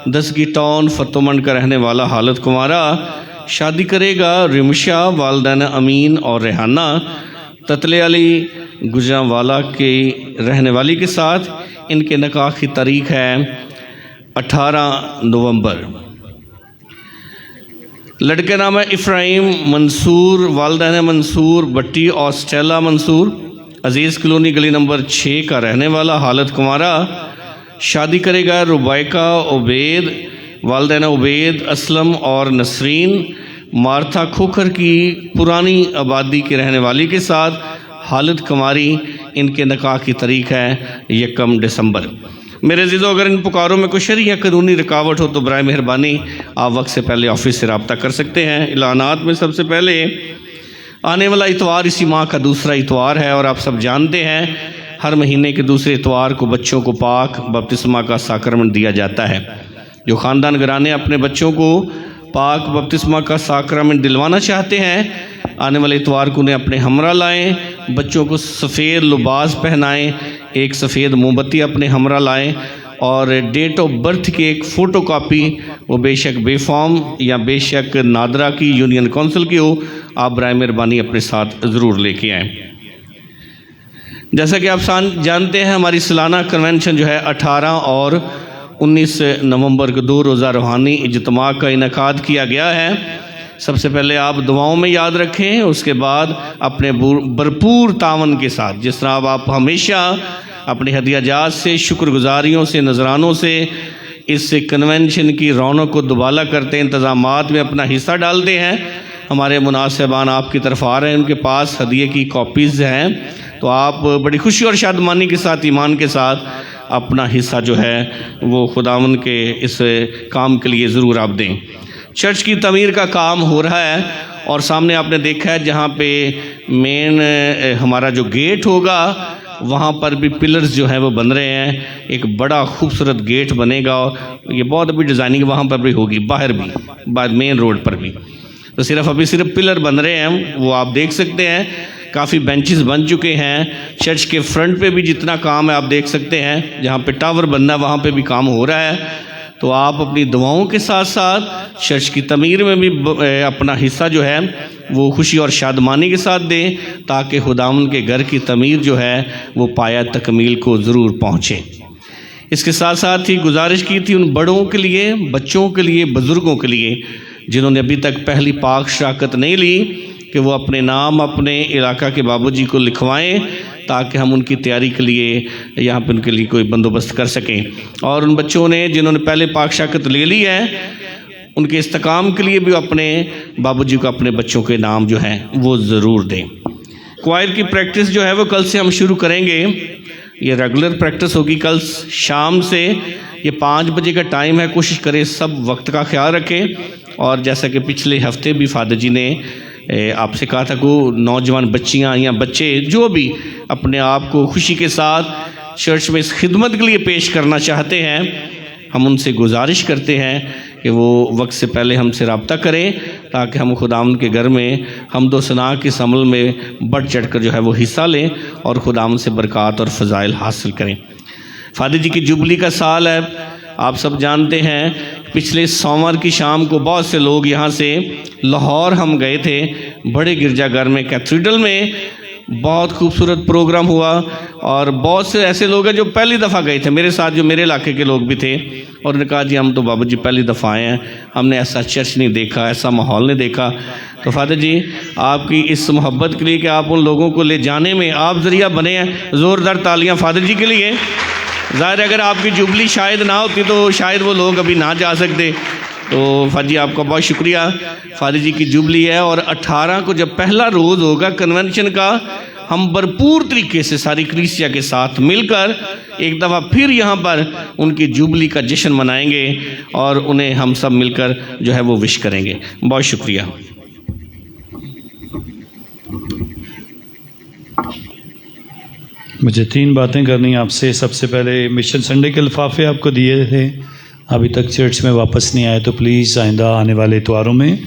दसगी टाउन फतोमंड का रहने वाला हालिद कुमारा शादी करेगा रिमशा, वालिदैन अमीन और रेहाना, ततले अली गुजरांवाला के रहने वाली के साथ। इनके निकाह की तारीख़ है 18 नवंबर। लड़के का नाम है इफ्राहिम मंसूर, वालिदैन हैं मंसूर भट्टी और स्टेला मंसूर, अज़ीज़ कॉलोनी गली नंबर 6 का रहने वाला हालिद कुमारा शादी करेगा रुबाइका उबैद, वालिदैन उबैद असलम और नसरीन, मार्था खोखर की पुरानी आबादी के रहने वाली के साथ हालिद कुमारी। इनके निकाह की तारीख़ है 1 दिसंबर। मेरे अज़ीज़ों, अगर इन पुकारों में कोई शरई या कानूनी रुकावट हो तो बराए मेहरबानी आप वक्त से पहले ऑफिस से रब्ता कर सकते हैं। ऐलानात में सबसे पहले आने वाला इतवार इसी माह का दूसरा इतवार है और आप सब जानते हैं हर महीने के दूसरे इतवार को बच्चों को पाक बपतिस्मा का साक्रमेंट दिया जाता है। जो ख़ानदान घराने अपने बच्चों को पाक बपतिस्मा का साक्रमेंट दिलवाना चाहते हैं, आने वाले इतवार को उन्हें अपने हमरा लाएँ, बच्चों को सफ़ेद लिबास पहनाएँ, एक सफ़ेद मोमबत्ती अपने हमरा लाएँ और डेट ऑफ बर्थ की एक फ़ोटो कापी, वो बेशक बेफॉर्म या बेशक नादरा की यूनियन काउंसिल की हो, आप बराए मेहरबानी अपने साथ ज़रूर लेके आएँ। जैसा कि आप जानते हैं हमारी सालाना कन्वेंशन जो है 18 और 19 नवंबर को 2 रोज़ा रूहानी इज्तिमा का इनेकाद किया गया है। सबसे पहले आप दुआओं में याद रखें, उसके बाद अपने भरपूर तावन के साथ, जिस तरह आप हमेशा अपने हदिया जात से, शुक्रगुजारियों से, नजरानों से इस कन्वेंशन की रौनक को दुबाला करते हैं, इंतज़ामात में अपना हिस्सा डालते हैं। हमारे मुनासिबान आपकी तरफ आ रहे हैं, उनके पास हदिये की कॉपीज़ हैं, तो आप बड़ी खुशी और शादमानी के साथ, ईमान के साथ अपना हिस्सा जो है वो खुदावन के इस काम के लिए ज़रूर आप दें। चर्च की तमीर का काम हो रहा है और सामने आपने देखा है जहाँ पे मेन हमारा जो गेट होगा वहाँ पर भी पिलर्स जो हैं वो बन रहे हैं। एक बड़ा खूबसूरत गेट बनेगा, ये बहुत अभी डिज़ाइनिंग वहाँ पर भी होगी, बाहर भी, बाद मेन रोड पर भी। तो अभी सिर्फ पिलर बन रहे हैं, वो आप देख सकते हैं। काफ़ी बेंचेस बन चुके हैं। चर्च के फ्रंट पे भी जितना काम है आप देख सकते हैं, जहाँ पे टावर बनना है वहाँ पे भी काम हो रहा है। तो आप अपनी दुआओं के साथ साथ चर्च की तमीर में भी अपना हिस्सा जो है वो खुशी और शादमानी के साथ दें, ताकि खुदावंद के घर की तमीर जो है वो पाया तकमील को ज़रूर पहुँचे। इसके साथ साथ ही गुजारिश की थी उन बड़ों के लिए, बच्चों के लिए, बुज़ुर्गों के लिए जिन्होंने अभी तक पहली पाक शराकत नहीं ली, कि वो अपने नाम अपने इलाका के बाबूजी को लिखवाएं, ताकि हम उनकी तैयारी के लिए यहाँ पे उनके लिए कोई बंदोबस्त कर सकें। और उन बच्चों ने जिन्होंने पहले पाक शाकत ले ली है, उनके इस्तेकाम के लिए भी अपने बाबूजी को अपने बच्चों के नाम जो हैं वो ज़रूर दें। क्वायर की प्रैक्टिस जो है वो कल से हम शुरू करेंगे। ये रेगुलर प्रैक्टिस होगी कल शाम से। ये 5 बजे का टाइम है। कोशिश करें सब वक्त का ख्याल रखें। और जैसा कि पिछले हफ्ते भी फादर जी ने आपसे कहा था को नौजवान बच्चियां या बच्चे जो भी अपने आप को खुशी के साथ चर्च में इस खिदमत के लिए पेश करना चाहते हैं, हम उनसे गुजारिश करते हैं कि वो वक्त से पहले हमसे रब्ता करें ताकि हम खुदावंद के घर में हम्दो सना के इस अमल में बढ़ चढ़ कर जो है वो हिस्सा लें और खुदावंद से बरक़ात और फ़ज़ाइल हासिल करें। फादर जी की जुबली का साल है। आप सब जानते हैं पिछले सोमवार की शाम को बहुत से लोग यहाँ से लाहौर हम गए थे, बड़े गिरजाघर में कैथेड्रल में बहुत खूबसूरत प्रोग्राम हुआ। और बहुत से ऐसे लोग हैं जो पहली दफ़ा गए थे, मेरे साथ जो मेरे इलाके के लोग भी थे, और उन्होंने कहा जी हम तो बाबा जी पहली दफ़ा आए हैं, हमने ऐसा चर्च नहीं देखा, ऐसा माहौल नहीं देखा। तो फादर जी आपकी इस मोहब्बत के लिए कि आप उन लोगों को ले जाने में आप ज़रिया बने हैं, ज़ोरदार तालियां फादर जी के लिए। ज़ाहिर अगर आपकी जुबली शायद ना होती तो शायद वो लोग अभी ना जा सकते। तो फादर जी आपका बहुत शुक्रिया। फादर जी की जुबली है और 18 को जब पहला रोज़ होगा कन्वेंशन का, हम भरपूर तरीके से सारी कलीसिया के साथ मिलकर एक दफ़ा फिर यहाँ पर उनकी जुबली का जश्न मनाएंगे और उन्हें हम सब मिलकर जो है वो विश करेंगे। बहुत शुक्रिया। मुझे 3 बातें करनी आपसे। सबसे पहले मिशन संडे के लिफाफे आपको दिए थे, अभी तक चर्च में वापस नहीं आए तो प्लीज़ आइंदा आने वाले इतवारों में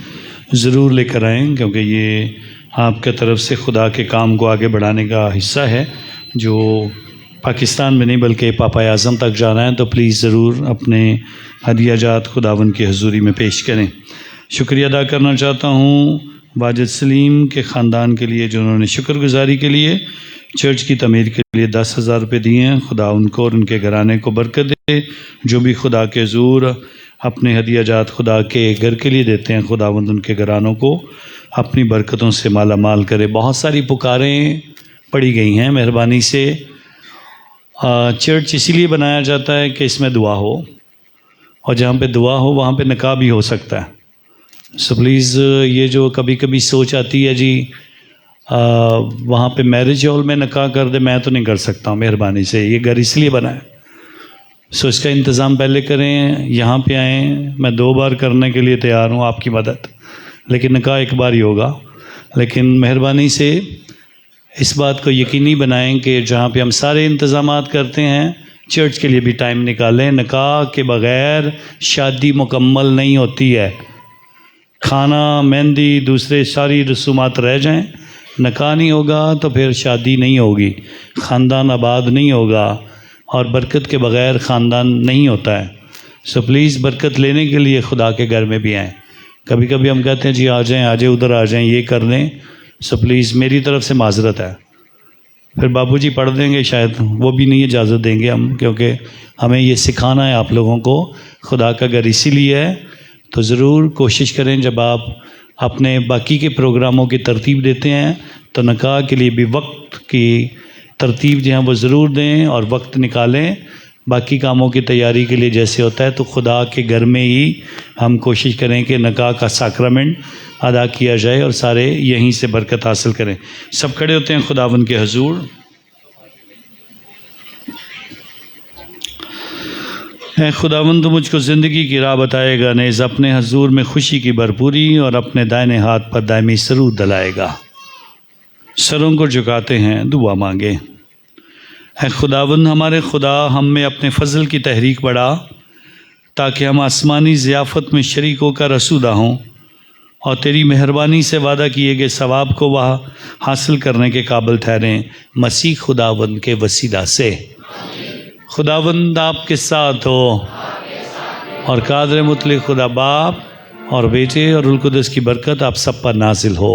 ज़रूर लेकर आएँ, क्योंकि ये आपके तरफ से खुदा के काम को आगे बढ़ाने का हिस्सा है जो पाकिस्तान में नहीं बल्कि पापा आज़म तक जाना है। तो प्लीज़ ज़रूर अपने हदिया जात खुदावन की हजूरी में पेश करें। शुक्रिया अदा करना चाहता हूँ वाजिद सलीम के ख़ानदान के लिए जो उन्होंने शुक्रगुजारी के लिए चर्च की तमीर के लिए 10,000 रुपये दिए हैं। खुदा उनको और उनके घराने को बरकत दे। जो भी खुदा के ज़ूर अपने हदिया जात खुदा के घर के लिए देते हैं, खुदावंद उनके घरानों को अपनी बरकतों से माला माल करे। बहुत सारी पुकारें पड़ी गई हैं मेहरबानी से। चर्च इसीलिए बनाया जाता है कि इसमें दुआ हो, और जहाँ पे दुआ हो वहाँ पे निकाह भी हो सकता है। सो प्लीज़ ये जो कभी कभी सोच आती है जी वहाँ पे मैरिज हॉल में निकाह कर दे, मैं तो नहीं कर सकता हूँ, मेहरबानी से ये घर इसलिए बना है। सो इसका इंतज़ाम पहले करें, यहाँ पे आएँ। मैं 2 बार करने के लिए तैयार हूँ आपकी मदद, लेकिन निकाह एक बार ही होगा। लेकिन मेहरबानी से इस बात को यकीनी बनाएं कि जहाँ पे हम सारे इंतज़ामात करते हैं चर्च के लिए भी टाइम निकालें। निकाह के बग़ैर शादी मुकम्मल नहीं होती है। खाना, मेहंदी, दूसरे सारी रसूमात रह जाएं, निकाह नहीं होगा तो फिर शादी नहीं होगी, ख़ानदान आबाद नहीं होगा, और बरकत के बग़ैर ख़ानदान नहीं होता है। सो प्लीज़ बरकत लेने के लिए खुदा के घर में भी आएँ। कभी कभी हम कहते हैं जी आ जाएं, उधर आ जाएं, ये कर लें। सो प्लीज़ मेरी तरफ से माजरत है। फिर बाबूजी पढ़ देंगे, शायद वो भी नहीं इजाज़त देंगे हम, क्योंकि हमें ये सिखाना है आप लोगों को। खुदा का घर इसीलिए है। तो ज़रूर कोशिश करें जब आप अपने बाकी के प्रोग्रामों की तरतीब देते हैं तो निकाह के लिए भी वक्त की तरतीब जो है वो ज़रूर दें और वक्त निकालें। बाकी कामों की तैयारी के लिए जैसे होता है, तो खुदा के घर में ही हम कोशिश करें कि निकाह का साक्रामेंट अदा किया जाए और सारे यहीं से बरकत हासिल करें। सब खड़े होते हैं खुदावन के हुजूर। ऐ खुदावन तो मुझको ज़िंदगी की राह बताएगा, नेज़ अपने हुजूर में खुशी की भरपूरी और अपने दाहिने हाथ पर दायमी सरूद दिलाएगा। सरों को झुकाते हैं, दुआ मांगे। ऐ खुदावंद हमारे खुदा, हम में अपने फ़ज़ल की तहरीक बढ़ा ताकि हम आसमानी ज़ियाफ़त में शरीक होकर रसूदा हों और तेरी मेहरबानी से वादा किए गए सवाब को वह हासिल करने के काबिल ठहरें, मसीह खुदावंद के वसीला से। खुदावंद आपके साथ हो और कादर मुतलक खुदा बाप और बेटे और रुल कुदस की बरकत आप सब पर नाजिल हो।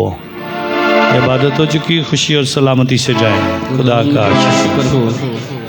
इबादत हो चुकी, खुशी और सलामती से जाएं। खुदा का शुक्र हो।